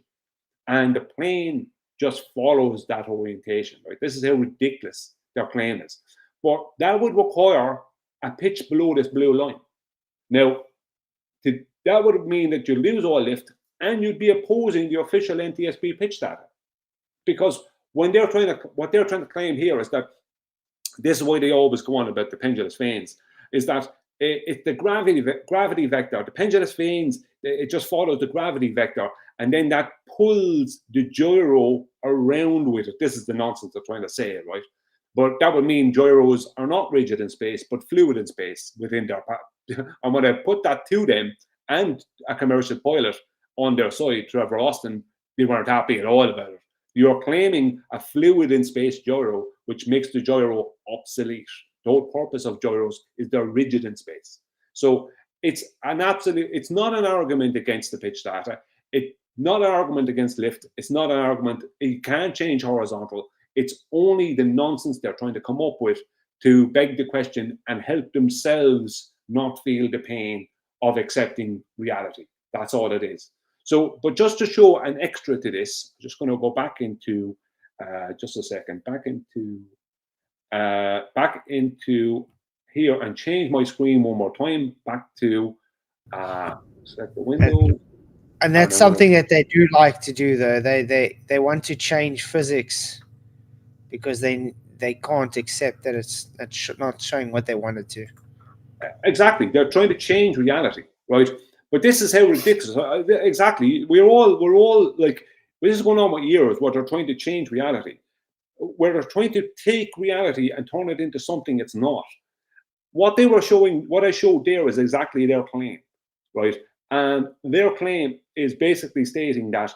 and the plane just follows that orientation, right? This is how ridiculous their claim is. But that would require a pitch below this blue line. Now, that would mean that you lose all lift, and you'd be opposing the official NTSB pitch data, because when they're trying to, what they're trying to claim here is that this is why they always go on about the pendulous vanes, is that it's the gravity vector. The pendulous vanes, it just follows the gravity vector, and then that pulls the gyro around with it. This is the nonsense they're trying to say, right? But that would mean gyros are not rigid in space, but fluid in space within their path. And when I put that to them and a commercial pilot on their side, Trevor Austin, they weren't happy at all about it. You're claiming a fluid in space gyro, which makes the gyro obsolete. The whole purpose of gyros is they're rigid in space. So it's not an argument against the pitch data. It's not an argument against lift. It's not an argument, you can't change horizontal. It's only the nonsense they're trying to come up with to beg the question and help themselves not feel the pain of accepting reality. That's all it is. So, but just to show an extra to this, I'm just going to go back into, just a second, back into here and change my screen one more time, back to select the window. And that's something that they do like to do, though. They want to change physics because they can't accept that it's not showing what they wanted to. Exactly, they're trying to change reality, right? But this is how ridiculous. Exactly, we're all like, This is going on with years where they're trying to change reality, where they're trying to take reality and turn it into something it's not. What they were showing, what I showed there is exactly their claim, right? And their claim is basically stating that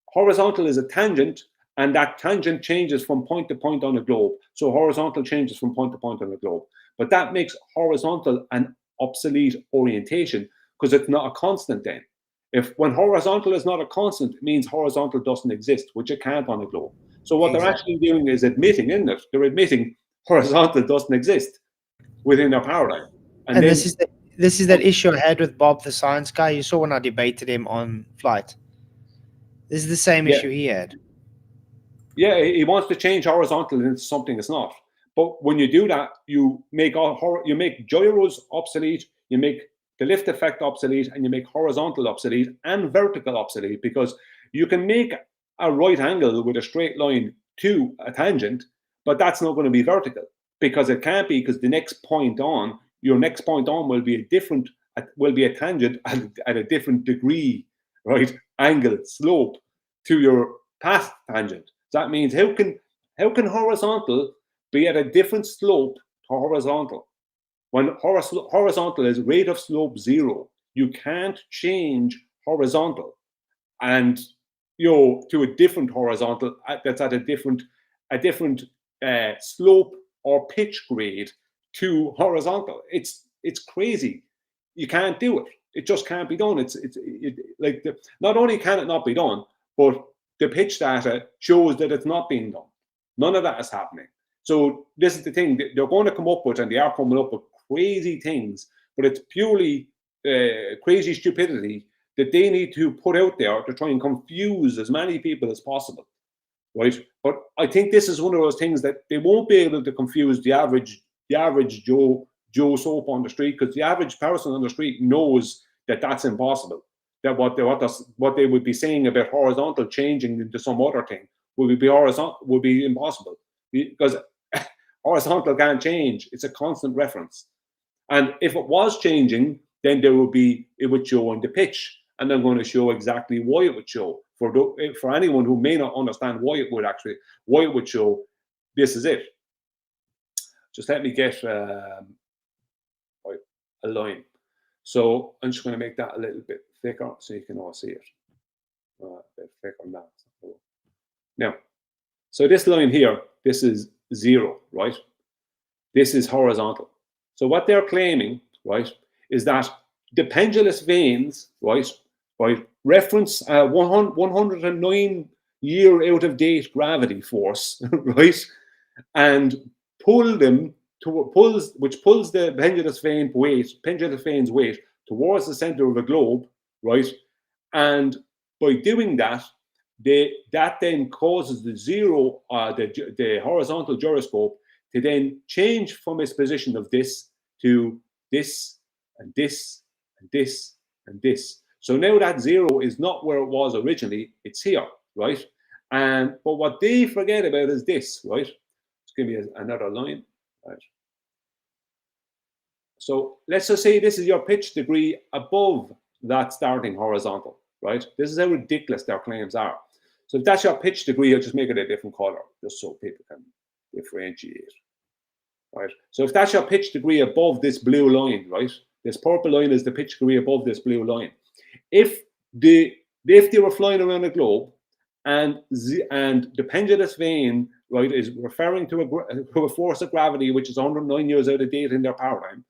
horizontal is a tangent, and that tangent changes from point to point on a globe. So horizontal changes from point to point on a globe. But that makes horizontal an obsolete orientation because it's not a constant then. When horizontal is not a constant, it means horizontal doesn't exist, which it can't on a globe. So what they're actually doing is admitting, isn't it? They're admitting horizontal doesn't exist within their paradigm. And then, this is that issue I had with Bob, the science guy. You saw when I debated him on Flight. This is the same issue he had. Yeah, he wants to change horizontal into something it's not. But when you do that, you make gyros obsolete, you make the lift effect obsolete, and you make horizontal obsolete and vertical obsolete, because you can make a right angle with a straight line to a tangent, but that's not going to be vertical because it can't be, because the next point on, your next point on will be a tangent at a different degree, right? Angle, slope to your past tangent. So that means how can horizontal be at a different slope to horizontal? When horizontal is rate of slope 0, you can't change horizontal and to a different horizontal that's at a different slope or pitch grade to horizontal. It's crazy. You can't do it. It just can't be done. Not only can it not be done, but the pitch data shows that it's not being done. None of that is happening. So this is the thing that they're going to come up with, and they are coming up with crazy things, but it's purely crazy stupidity that they need to put out there to try and confuse as many people as possible, right? But I think this is one of those things that they won't be able to confuse the average Joe Soap on the street, because the average person on the street knows that that's impossible. That what they would be saying about horizontal changing into some other thing would be impossible, because horizontal can't change. It's a constant reference. And if it was changing, then it would show on the pitch. And I'm going to show exactly why it would show. For anyone who may not understand why it would show, this is it. Just let me get a line. So I'm just going to make that a little bit thicker so you can all see it. A bit thicker than that. Now, so this line here, this is 0, right? This is horizontal. So what they're claiming, right, is that the pendulous veins, right, reference 109 year out of date gravity force, right, and which pulls the pendulous veins weight towards the center of the globe, right, and by doing that, that then causes the horizontal gyroscope to then change from its position of this to this and this and this and this. So now that 0 is not where it was originally, it's here, right? But what they forget about is this, right? Let's give me another line, right? So let's just say this is your pitch degree above that starting horizontal, right? This is how ridiculous their claims are. So if that's your pitch degree, I'll just make it a different color, just so people can differentiate, right? So if that's your pitch degree above this blue line, right? This purple line is the pitch degree above this blue line. If they were flying around a globe and the pendulous vein, right, is referring to a force of gravity which is 109 years out of date in their paradigm,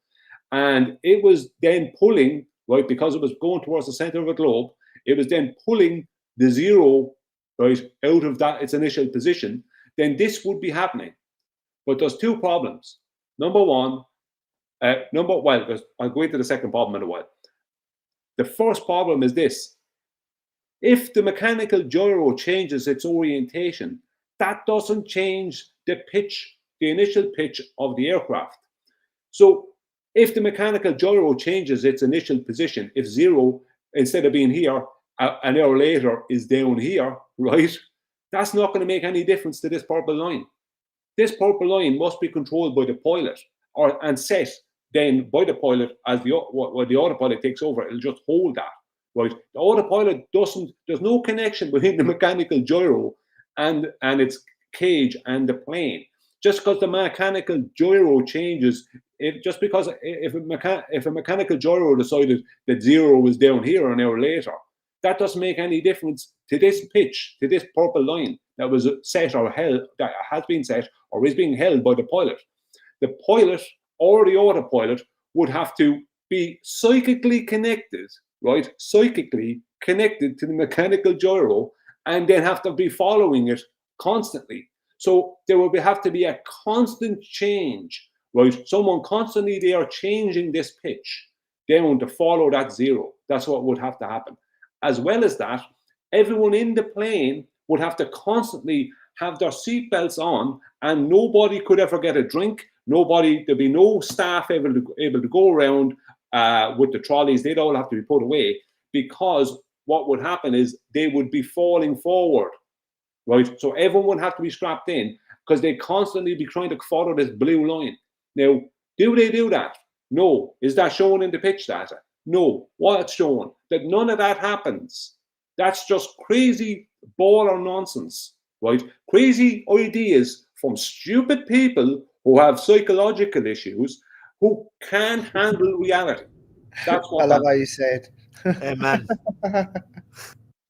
and it was then pulling, right, because it was going towards the center of a globe, it was then pulling the 0, right, out of its initial position, then this would be happening. But there's two problems. Number one, I'll go into the second problem in a while. The first problem is this. If the mechanical gyro changes its orientation, that doesn't change the initial pitch of the aircraft. So if the mechanical gyro changes its initial position, if 0, instead of being here, an hour later is down here, right? That's not going to make any difference to this purple line. This purple line must be controlled by the pilot and set then by the pilot as the autopilot takes over. It'll just hold that, right? The autopilot there's no connection between the mechanical gyro and its cage and the plane. Just because the mechanical gyro changes, if a mechanical gyro decided that 0 was down here an hour later, that doesn't make any difference to this pitch, to this purple line that was set or held, that has been set or is being held by the pilot. The pilot or the autopilot would have to be psychically connected, right? Psychically connected to the mechanical gyro, and then have to be following it constantly. So there will have to be a constant change, right? Someone constantly, they are changing this pitch down to follow that 0. That's what would have to happen. As well as that, everyone in the plane would have to constantly have their seatbelts on, and nobody could ever get a drink. There'd be no staff able to go around with the trolleys. They'd all have to be put away, because what would happen is they would be falling forward, right? So everyone would have to be strapped in, because they'd constantly be trying to follow this blue line. Now, do they do that? No. Is that shown in the pitch data? No. What's shown? That none of that happens. That's just crazy baller nonsense, right? Crazy ideas from stupid people who have psychological issues, who can't handle reality. That's what I love how you say it. Amen.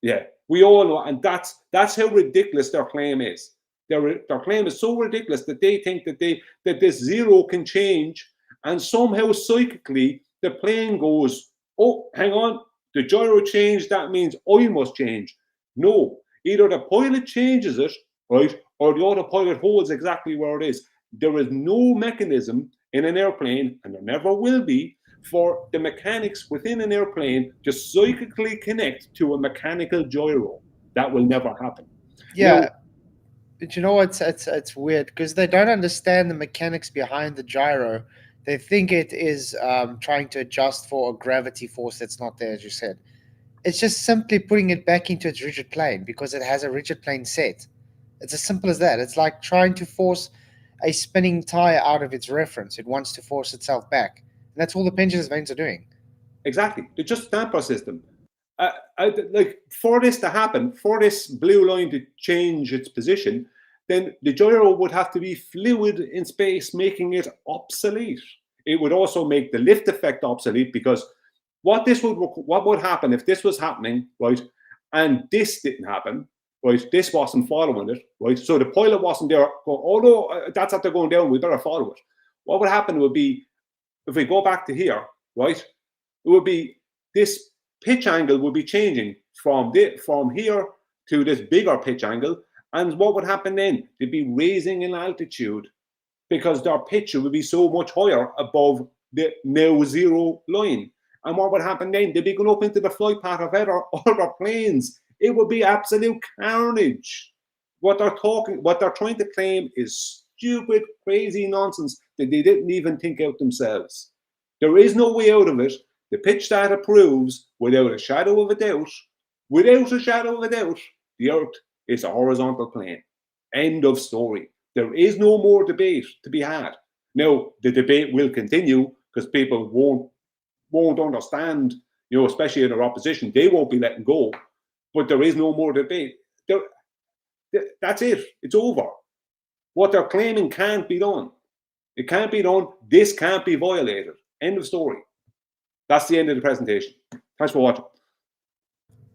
Yeah, we all know, and that's how ridiculous their claim is. Their claim is so ridiculous that they think that this 0 can change, and somehow psychically the plane goes, oh, hang on, the gyro changed, that means I must change. No, either the pilot changes it, right, or the autopilot holds exactly where it is. There is no mechanism in an airplane, and there never will be, for the mechanics within an airplane to psychically connect to a mechanical gyro. That will never happen. Yeah. Now, But you know what? It's weird because they don't understand the mechanics behind the gyro. They think it is trying to adjust for a gravity force that's not there, as you said. It's just simply putting it back into its rigid plane because it has a rigid plane set. It's as simple as that. It's like trying to force a spinning tire out of its reference. It wants to force itself back. And that's all the pendulous vanes are doing. exactly. They're just damper system. Like for this to happen, for this blue line to change its position, then the gyro would have to be fluid in space, making it obsolete. It would also make the lift effect obsolete, because what would happen if this was happening, right, and this didn't happen, right? This wasn't following it, right? So the pilot wasn't there going, oh no, that's after going down, we better follow it. What would happen would be, if we go back to here, right, it would be this pitch angle would be changing from here to this bigger pitch angle. And what would happen then? They'd be raising in altitude because their pitch would be so much higher above the now 0 line. And what would happen then? They'd be going up into the flight path of other planes. It would be absolute carnage. What they're trying to claim is stupid, crazy nonsense that they didn't even think out themselves. There is no way out of it. The pitch data proves, without a shadow of a doubt, the Earth is a horizontal plane. End of story. There is no more debate to be had. Now, the debate will continue because people won't understand, especially in their opposition. They won't be letting go. But there is no more debate. That's it. It's over. What they're claiming can't be done. It can't be done. This can't be violated. End of story. That's the end of the presentation. Thanks for watching.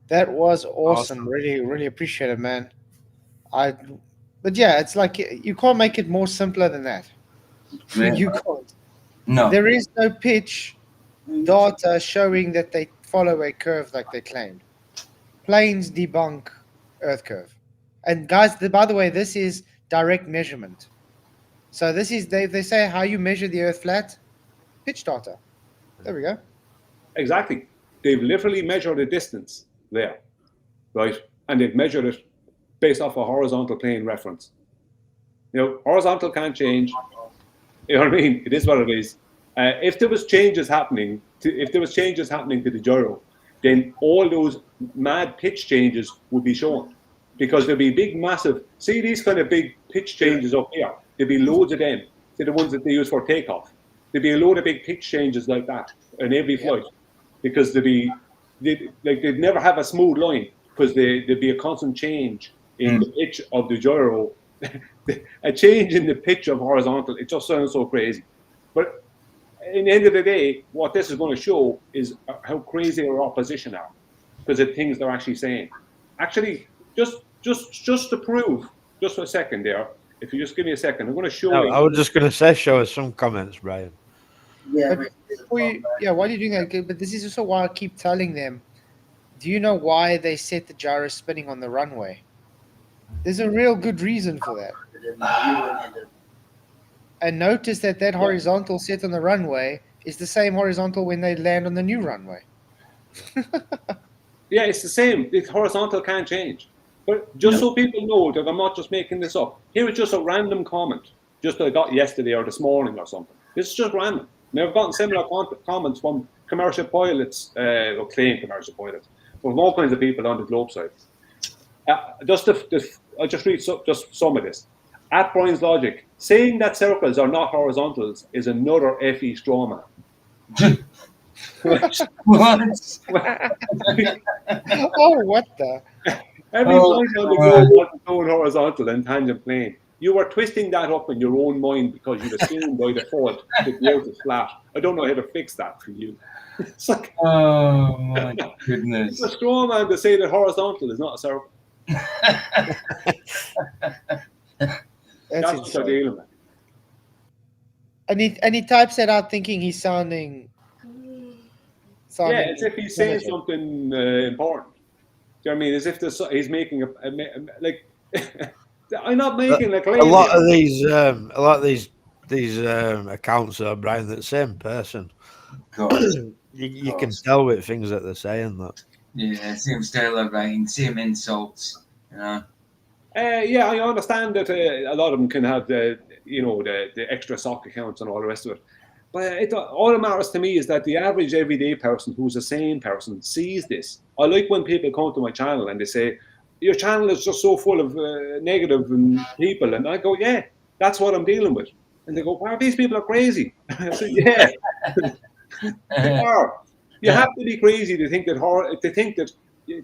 That was awesome. Really, really appreciate it, man. But yeah, it's like you can't make it more simpler than that. Yeah. You can't. No. There is no pitch data showing that they follow a curve like they claimed. Planes debunk Earth curve. And guys, by the way, this is direct measurement. So this is they say how you measure the Earth flat, pitch data. There we go. Exactly. They've literally measured a distance there, right? And they've measured it based off a horizontal plane reference. Horizontal can't change. You know what I mean? It is what it is. If there was changes happening to the gyro, then all those mad pitch changes would be shown, because there'd be big, massive. See these kind of big pitch changes up here. There'd be loads of them. They're the ones that they use for takeoff. There'd be a load of big pitch changes like that in every flight, because there'd be they'd never have a smooth line because there'd be a constant change in the pitch of the gyro. A change in the pitch of horizontal. It just sounds so crazy. But in the end of the day, what this is going to show is how crazy our opposition are because of things they're actually saying. Actually, just to prove, just for a second there, if you just give me a second, I'm going to show No, you. I was just going to say, show us some comments, Brian. But why are you doing that? Okay, but this is also why I keep telling them, do you know why they set the gyro spinning on the runway? There's a real good reason for that. And notice that horizontal set on the runway is the same horizontal when they land on the new runway. Yeah, it's the same. The horizontal can't change. But just so people know that I'm not just making this up, here is just a random comment, just that I got yesterday or this morning or something. This is just random. Now, I've gotten similar comments from commercial pilots, or claimed commercial pilots, from all kinds of people on the globe side. I'll just read just some of this. At Brian's Logic, saying that circles are not horizontals is another FE straw man. What? Oh, what the? Every point on the globe wasn't going horizontal and tangent plane. You were twisting that up in your own mind because you'd assumed by default that the earth is flat. I don't know how to fix that for you. It's like, Oh my goodness. it's a straw man to say that horizontal is not a circle. That's what insane. they're dealing with. And he types that out thinking he's sounding Yeah, as if he's saying something important. Do you know what I mean? As if he's making like. I'm not making a claim. A lot of these accounts are, Brian, the same person. God. You can tell with things that they're saying that. Yeah, same style of writing, same insults. You know. Yeah, I understand that a lot of them can have the extra sock accounts and all the rest of it. But all that matters to me is that the average everyday person who's a sane person sees this. I like when people come to my channel and they say, your channel is just so full of negative people. And I go, yeah, that's what I'm dealing with. And they go, wow, these people are crazy. I said, yeah, they are. You have to be crazy to think that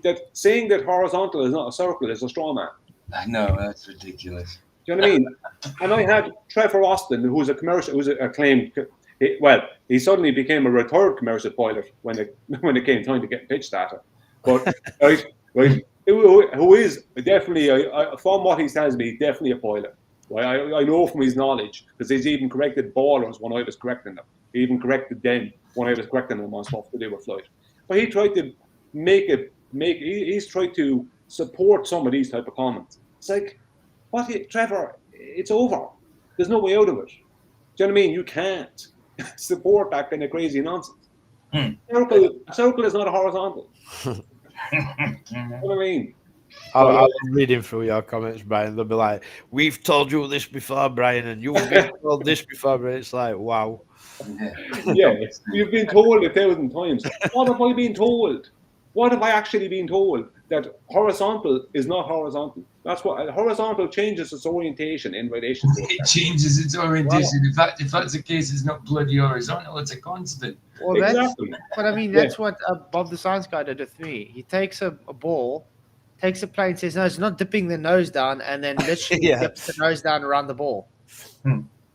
that saying that horizontal is not a circle is a straw man. I know, that's ridiculous. Do you know what I mean? And I had Trevor Austin, who's acclaimed. He suddenly became a retired commercial pilot when it came time to get pitch data. But right, who is definitely, from what he tells me, definitely a pilot. Right? I know from his knowledge because he's even corrected ballers when I was correcting them. He even corrected them when I was correcting them on stuff to do with flight. But he tried to he's tried to support some of these type of comments. It's like, Trevor, it's over. There's no way out of it. Do you know what I mean? You can't support that kind of crazy nonsense. A circle is not a horizontal. You know what I mean? I'm reading through your comments, Brian. They'll be like, we've told you this before, Brian, and you've been told this before, Brian. It's like, wow. Yeah, you've been told 1,000 times. What have I been told? What have I actually been told? That horizontal is not horizontal. That's what horizontal changes its orientation in relation to it. Changes its orientation. Wow. In fact, if that's the case, it's not bloody horizontal, it's a constant. Well, exactly. But I mean, that's what Bob the Science Guy did with me. He takes a ball, takes a plane, says, no, it's not dipping the nose down, and then literally dips the nose down around the ball.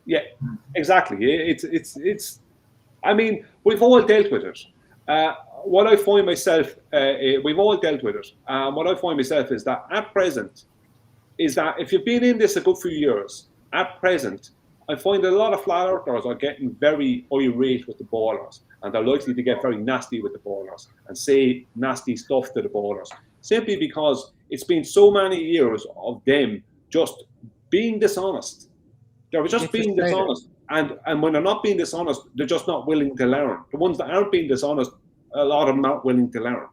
Yeah, exactly. It's. I mean, we've all dealt with it. What I find myself, we've all dealt with it. What I find myself is that at present, is that if you've been in this a good few years, at present, I find a lot of flat earthers are getting very irate with the ballers, and they're likely to get very nasty with the ballers and say nasty stuff to the ballers, simply because it's been so many years of them just being dishonest. They're just being dishonest. And when they're not being dishonest, they're just not willing to learn. The ones that aren't being dishonest, a lot of them aren't willing to learn.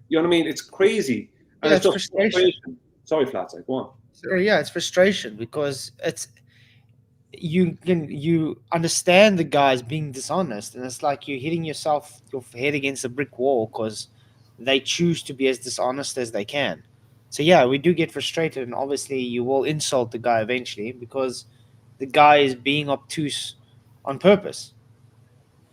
You know what I mean? It's crazy. And it's just frustration. Sorry, Flatzoid, go on. Yeah, it's frustration because you understand the guys being dishonest, and it's like you're hitting your head against a brick wall because they choose to be as dishonest as they can. So yeah, we do get frustrated, and obviously you will insult the guy eventually because the guy is being obtuse on purpose.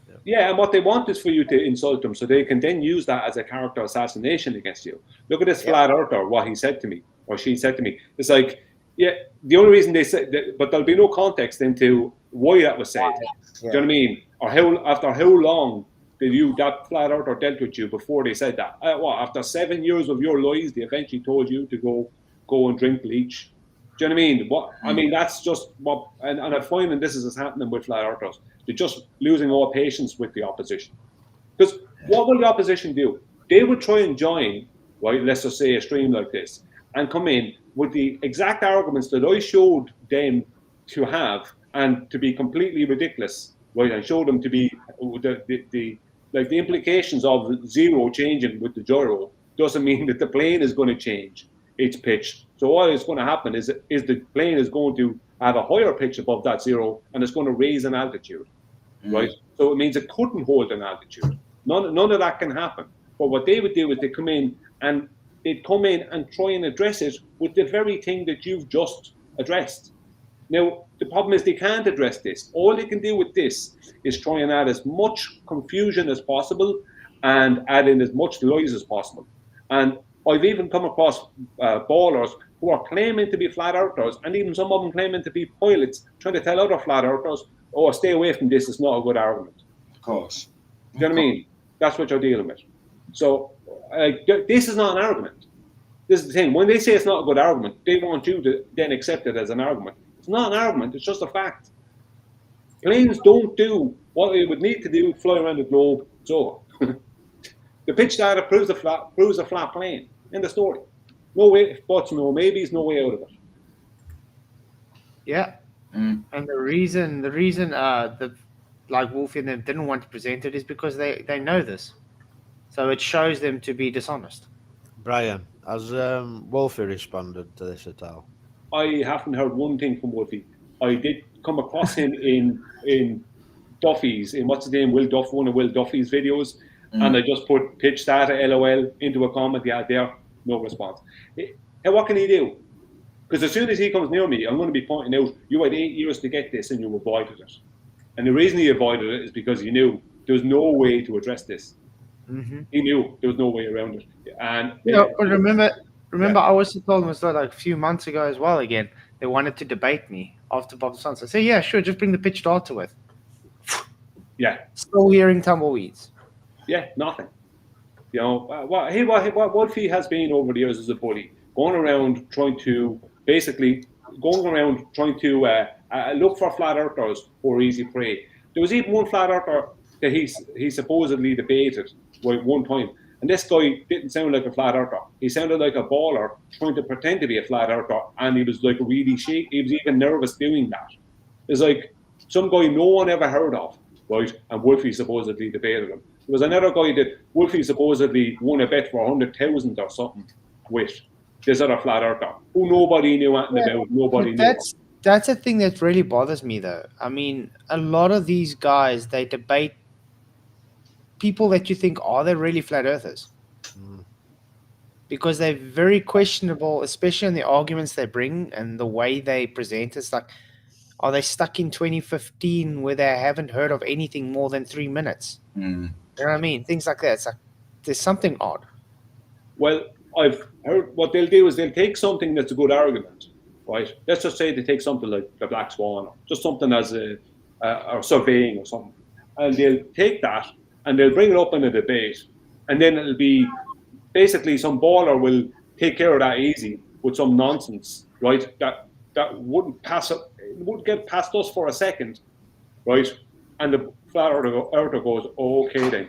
Yeah. Yeah, and what they want is for you to insult them so they can then use that as a character assassination against you. Look at this flat earther, what he said to me, or she said to me. It's like, yeah, the only reason they said that, but there'll be no context into why that was said. Do you know what I mean? Or after how long did that flat earther dealt with you before they said that? After 7 years of your lies, they eventually told you to go and drink bleach. Do you know what I mean? I mean, that's just what, and I'm finding this is happening with flat earthers. They're just losing all patience with the opposition. Because what will the opposition do? They would try and join, right? Let's just say a stream like this, and come in with the exact arguments that I showed them to have and to be completely ridiculous, right? And show them to be the implications of zero changing with the gyro doesn't mean that the plane is going to change its pitch. So what is going to happen is the plane is going to have a higher pitch above that zero, and it's going to raise in altitude, right? So it means it couldn't hold an altitude. None of that can happen. But what they would do is they'd come in and try and address it with the very thing that you've just addressed. Now, the problem is they can't address this. All they can do with this is try and add as much confusion as possible and add in as much lies as possible. And I've even come across ballers who are claiming to be flat earthers, and even some of them claiming to be pilots, trying to tell other flat earthers, "Oh, stay away from this. It's not a good argument." Of course. Do you know what I mean? That's what you're dealing with. So this is not an argument. This is the thing. When they say it's not a good argument, they want you to then accept it as an argument. It's not an argument. It's just a fact. Planes don't do what they would need to do, fly around the globe. It's over. The pitch data proves a flat plane. End of story. No way, buts, no maybes, no way out of it. Yeah. And the reason the like Wolfie and them didn't want to present it is because they know this. So it shows them to be dishonest. Brian, has Wolfie responded to this at all? I haven't heard one thing from Wolfie. I did come across him in Duffy's, in what's his name, one of Will Duffy's videos, and I just put pitch data LOL into a comment. Yeah, there, no response. Hey, what can he do? Because as soon as he comes near me, I'm going to be pointing out, you had 8 years to get this and you avoided it. And the reason he avoided it is because he knew there was no way to address this. He knew there was no way around it. And but remember, I also told them like a few months ago as well. Again, they wanted to debate me after Bob the Suns. I said, yeah, sure, just bring the pitch data with. Yeah. Still hearing tumbleweeds. Yeah, nothing. You know, what Wolfie has been over the years as a bully, going around trying to look for flat earthers who are easy prey. There was even one flat earther that he supposedly debated at one time, and this guy didn't sound like a flat earther. He sounded like a baller trying to pretend to be a flat earther, and he was like really shaky. He was even nervous doing that. It's like some guy no one ever heard of, right? And Wolfie supposedly debated him. There was another guy that Wolfie supposedly won a bet for 100,000 or something with this other flat earther who nobody knew anything about. Nobody knew. That's a thing that really bothers me, though. I mean, a lot of these guys, they debate people that you think, are they really flat earthers? Because they're very questionable, especially in the arguments they bring and the way they present. It's like, are they stuck in 2015 where they haven't heard of anything more than 3 minutes? You know what I mean? Things like that. It's like, there's something odd. Well, I've heard what they'll do is they'll take something that's a good argument, right? Let's just say they take something like the Black Swan, or just something as or surveying or something, and they'll take that and they'll bring it up in a debate, and then it'll be basically some baller will take care of that easy with some nonsense, right? That wouldn't get past us for a second, right? And the flat earther goes, oh, okay then.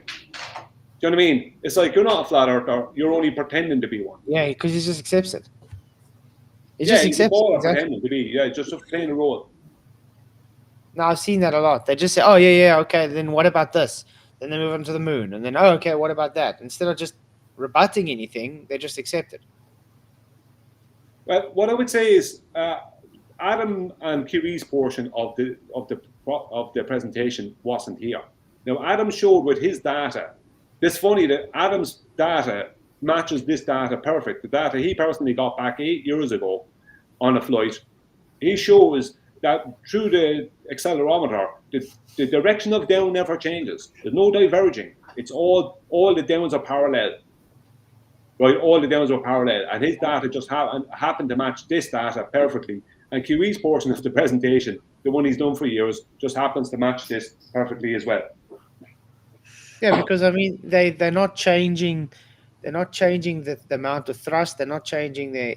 Do you know what I mean? It's like, you're not a flat earther, you're only pretending to be one. Yeah, because he just accepts it. He He's accepts a baller it. Exactly. pretending to be, just playing a role. No, I've seen that a lot. They just say, oh, yeah, okay, then what about this? Then they move on to the moon. And then, oh, okay, what about that? Instead of just rebutting anything, they just accept it. Well, what I would say is Adam and Kiri's portion of the presentation wasn't here. Now, Adam showed with his data. It's funny that Adam's data matches this data perfect. The data he personally got back 8 years ago on a flight, he shows that through the accelerometer, the direction of down never changes. There's no diverging. It's all the downs are parallel. Right, all the downs are parallel, and his data just happened to match this data perfectly. And QE's portion of the presentation, the one he's done for years, just happens to match this perfectly as well. Yeah, because I mean they're not changing. They're not changing the amount of thrust. They're not changing their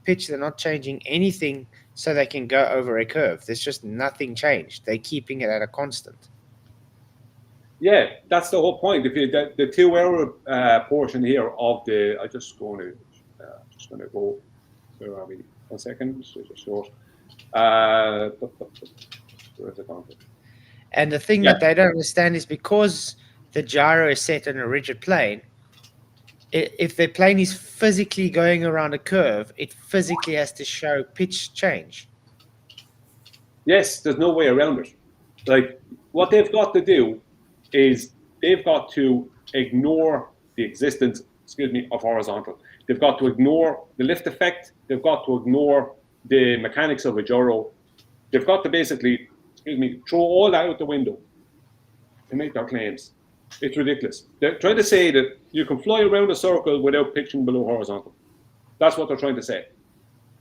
pitch. They're not changing anything so they can go over a curve. There's just nothing changed. They're keeping it at a constant. Yeah, that's the whole point. If you the 2 hour portion here of the, I'm just going to go. Where are we? 1 second. Just short. Where is it gone? And the thing that they don't understand is because the gyro is set in a rigid plane, if the plane is physically going around a curve, it physically has to show pitch change. Yes, there's no way around it. Like, what they've got to do is they've got to ignore the existence, of horizontal. They've got to ignore the lift effect. They've got to ignore the mechanics of a gyro. They've got to basically, throw all that out the window to make their claims. It's ridiculous. They're trying to say that you can fly around a circle without pitching below horizontal. That's what they're trying to say.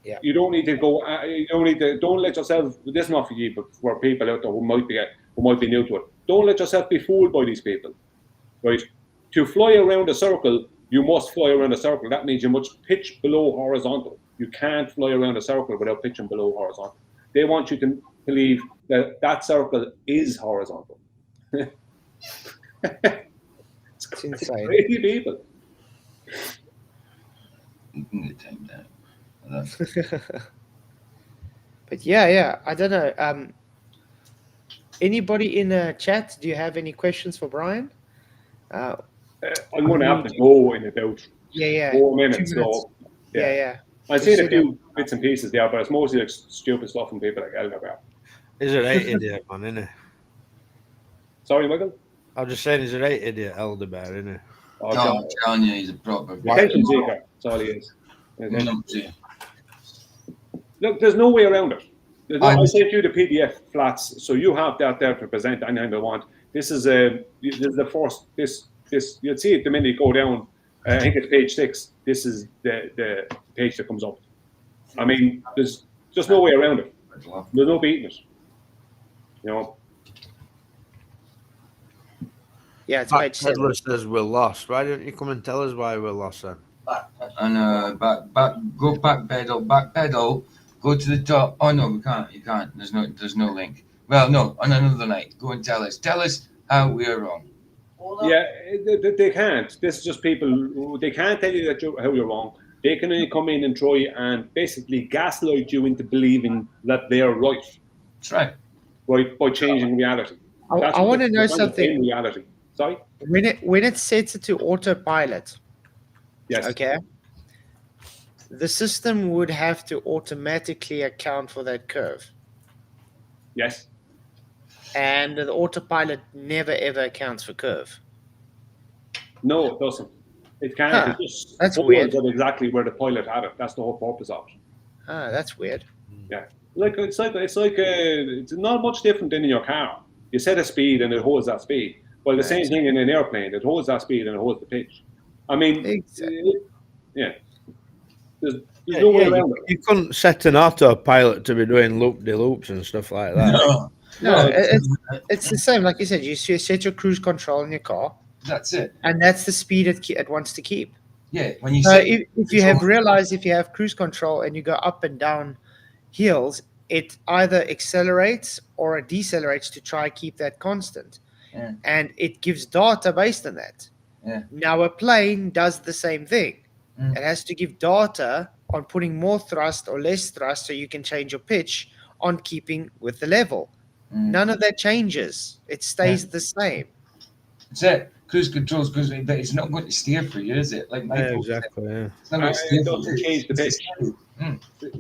Yeah. You don't need to go. You don't need to. Don't let yourself. This is not for you, but for people out there who might be new to it. Don't let yourself be fooled by these people, right? To fly around a circle, you must fly around a circle. That means you must pitch below horizontal. You can't fly around a circle without pitching below horizontal. They want you to believe that that circle is horizontal. It's insane. Crazy people. You can get time down. But yeah, I don't know. Anybody in the chat? Do you have any questions for Brian? I'm going to have to go in about 4 minutes. 2 minutes. So Yeah. I've seen a few bits and pieces there, but it's mostly like stupid stuff from people like Elder. He's a right idiot, man, isn't he? Sorry, Michael? I was just saying he's a right idiot, Elderbear, isn't he? Oh, No, I'm telling you, he's a proper attention seeker. That's all he is. numpty. Look, there's no way around it. I sent you the PDF flats, so you have that there to present anytime you want. This is the first. This you'll see it the minute you go down. I think it's page 6. This is the page that comes up. I mean, there's just no way around it. There's no beating it. You know. Yeah, it's page 7. Pedler says we're lost. Why don't you come and tell us why we're lost then? And go back pedal, go to the top. Oh no, we can't. You can't. There's no link. Well, no, on another night. Go and tell us how we are wrong. Yeah, they can't. This is just people who they can't tell you that how you're wrong. They can only come in and try and basically gaslight you into believing that they're right. That's right. Right, by changing reality. I want to know something. In reality. Sorry? When it sets it to autopilot, yes. Okay, the system would have to automatically account for that curve. Yes. And the autopilot never ever accounts for curve. No, it doesn't. It can't. Huh. It just That's weird. Exactly where the pilot had it. That's the whole purpose of it. That's weird. Yeah. It's not much different than in your car. You set a speed and it holds that speed. Well, the same thing in an airplane. It holds that speed and it holds the pitch. I mean, exactly. There's no way around it. You couldn't set an autopilot to be doing loop-de-loops and stuff like that. No, it's the same. Like you said, you set your cruise control in your car. That's it. And that's the speed it wants to keep. Yeah, when you if you have realized if you have cruise control and you go up and down hills, it either accelerates or it decelerates to try keep that constant. Yeah. And it gives data based on that. Yeah. Now a plane does the same thing. It has to give data on putting more thrust or less thrust so you can change your pitch on keeping with the level. None of that changes. It stays the same. That's it. Cruise controls, but it's not going to steer for you, is it? Like exactly. Yeah. It's not going to steer it for doesn't you. change the pitch.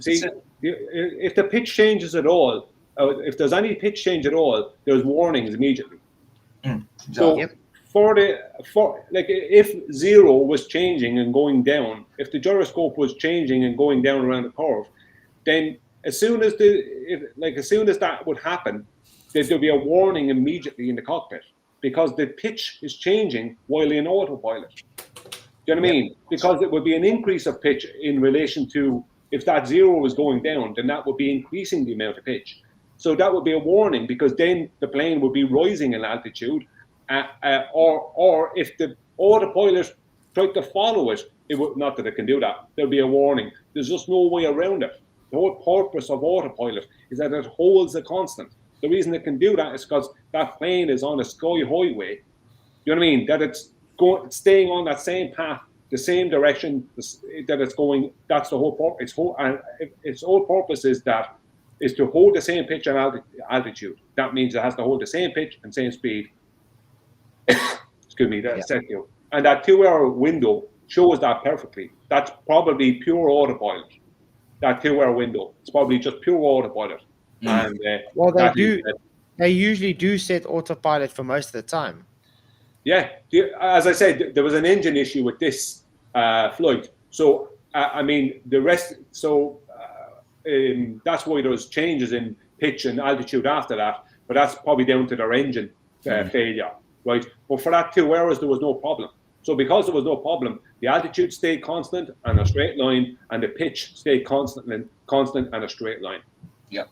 See, That's if the pitch changes at all, if there's any pitch change at all, there's warnings immediately. So if 0 was changing and going down, if the gyroscope was changing and going down around the curve, then as soon as that would happen, there'll be a warning immediately in the cockpit because the pitch is changing while in autopilot. Do you know what I mean? Because it would be an increase of pitch in relation to if that 0 was going down, then that would be increasing the amount of pitch. So that would be a warning because then the plane would be rising in altitude, or if the autopilot tried to follow it, it would not that it can do that. There'll be a warning. There's just no way around it. The whole purpose of autopilot is that it holds a constant. The reason it can do that is because that plane is on a sky highway. You know what I mean? That it's staying on that same path, the same direction that it's going. That's the whole purpose. Its whole purpose is to hold the same pitch and altitude. That means it has to hold the same pitch and same speed. Excuse me, that's second. And that 2-hour window shows that perfectly. That's probably pure autopilot. That 2-hour window. It's probably just pure autopilot. And well, they usually do set autopilot for most of the time. Yeah, as I said, there was an engine issue with this flight. So I mean, the rest. So that's why there was changes in pitch and altitude after that. But that's probably down to their engine failure, right? But for that 2 hours, there was no problem. So because there was no problem, the altitude stayed constant and a straight line, and the pitch stayed constant and a straight line. Yep.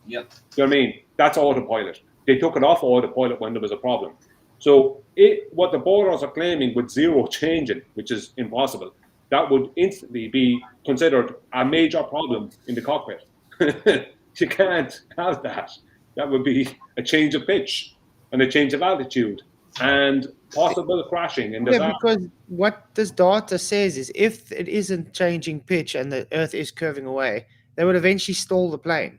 Do you know what I mean? That's autopilot. They took it off autopilot when there was a problem. So what the boarders are claiming with 0 changing, which is impossible, that would instantly be considered a major problem in the cockpit. You can't have that. That would be a change of pitch and a change of altitude and possible crashing and disaster. Yeah, because what this data says is if it isn't changing pitch and the Earth is curving away, they would eventually stall the plane.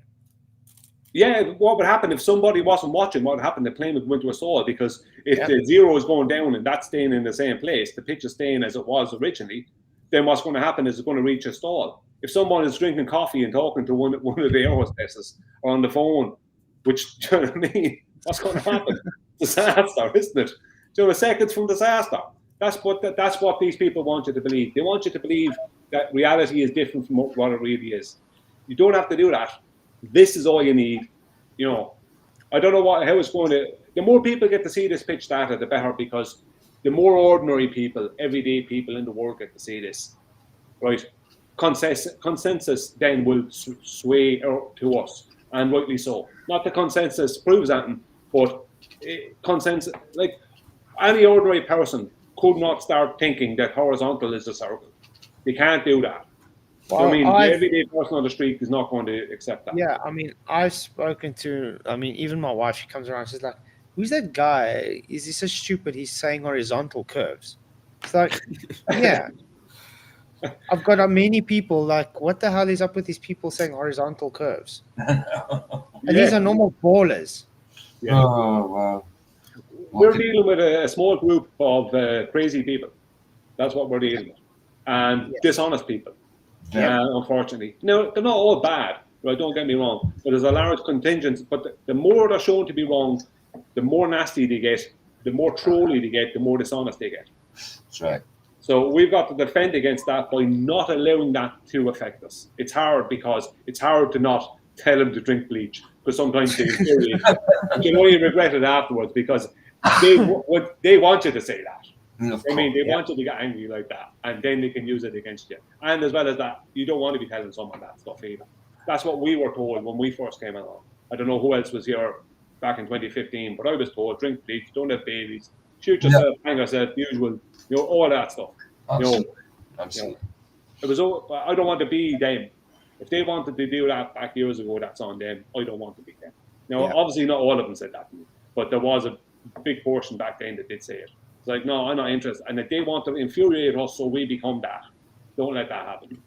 Yeah, what would happen if somebody wasn't watching? What would happen? The plane would go into a stall because if the 0 is going down and that's staying in the same place, the pitch is staying as it was originally, then what's going to happen is it's going to reach a stall. If someone is drinking coffee and talking to one of the air hostesses on the phone, which, do you know what I mean? What's going to happen? Disaster, isn't it? So a seconds from disaster. That's what these people want you to believe. They want you to believe that reality is different from what it really is. You don't have to do that. This is all you need. You know, I don't know how it's going to. The more people get to see this pitch data, the better, because the more ordinary people, everyday people in the world get to see this, right? Consensus then will sway to us, and rightly so. Not the consensus proves anything, but consensus, like any ordinary person could not start thinking that horizontal is a circle. They can't do that. Well, I mean, the everyday person on the street is not going to accept that. Yeah, I mean, I've spoken to, even my wife, she comes around, she's like, who's that guy? Is he so stupid? He's saying horizontal curves. It's like, yeah. I've got many people like, what the hell is up with these people saying horizontal curves? And these are normal ballers. Yeah. Oh, wow. We're dealing with a small group of crazy people. That's what we're dealing with. And dishonest people. Unfortunately. No, they're not all bad, right? Don't get me wrong. But there's a large contingent. But the more they're shown to be wrong, the more nasty they get, the more trolly they get, the more dishonest they get. That's right. So we've got to defend against that by not allowing that to affect us. It's hard because it's hard to not tell them to drink bleach, because sometimes they infuriate you. You know, you regret it afterwards because they want you to say that. I mean, they want you to get angry like that, and then they can use it against you. And as well as that, you don't want to be telling someone that stuff either. That's what we were told when we first came along. I don't know who else was here back in 2015, but I was told, drink bleach, don't have babies, shoot yourself, hang yourself, usual, you know, all that stuff. Absolutely. You know, it was. I don't want to be them. If they wanted to do that back years ago, that's on them. I don't want to be them. Now, obviously, not all of them said that to me, but there was a big portion back then that did say it. It's like, no, I'm not interested. And if they want to infuriate us so we become that, don't let that happen.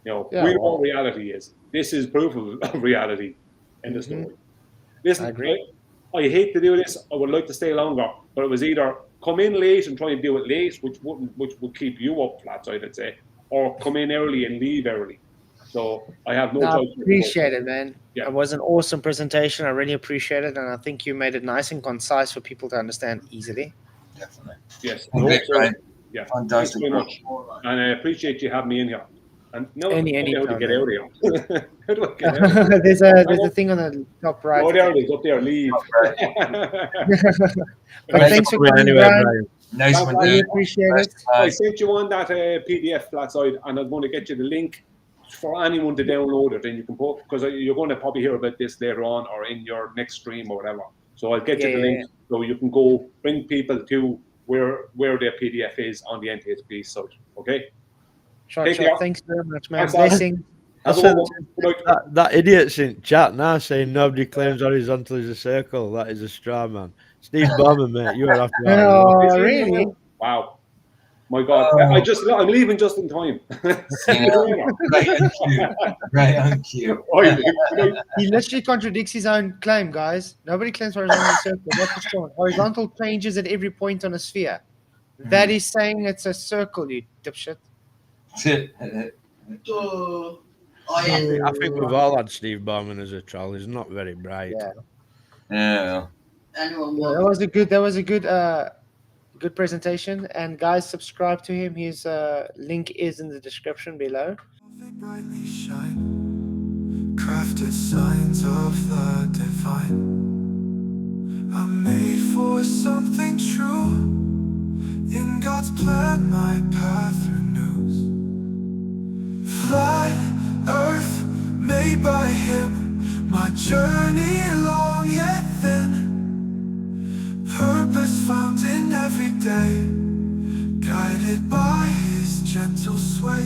You know, we know what reality is. This is proof of reality in the story. Listen, I agree. I hate to do this. I would like to stay longer, but it was either come in late and try and do it late, which would keep you up, Flatzoid, I'd say, or come in early and leave early. So I have no choice. I appreciate it, man. Yeah. It was an awesome presentation. I really appreciate it, and I think you made it nice and concise for people to understand easily. Definitely. Yes. Great, Brian. Yeah. Fantastic. Thanks very much. And I appreciate you having me in here. And no, Any how to time, get man. out of here? How do I get out of here? there's a thing on the top right. Oh, there it is, up there, leave. But Thanks thanks for for coming coming, anyway, Brian. Brian. Nice Thanks, one, Brian. Really dude. appreciate it. I sent you on that PDF Flatzoid, and I'm going to get you the link for anyone to download it, and you can put, because you're going to probably hear about this later on or in your next stream or whatever. So I'll get you the link so you can go bring people to where their PDF is on the NTSP site. Okay? Sure. Take care. Thanks very much, man. Thanks, Alan. Blessing. Have a That's good one. Good night. that idiot's in chat now saying nobody claims horizontal is a circle. That is a straw man. Steve Bowman, mate, you are after that. Oh, really? Wow. My God. I'm leaving just in time. See you later. Right on cue. Bye, mate. Good night. He literally contradicts his own claim, guys. Nobody claims horizontal circle. That's for sure. Horizontal changes at every point on a sphere. That is saying it's a circle, you dipshit. I think we've all had Steve Bowman as a troll. He's not very bright. Yeah. Yeah. That was a good presentation. And guys, subscribe to him. His link is in the description below. They brightly shine, crafted signs of the divine. I'm made for something true. In God's plan, my path renews. Flat earth made by Him, my journey long yet thin. Purpose found in every day, guided by His gentle sway.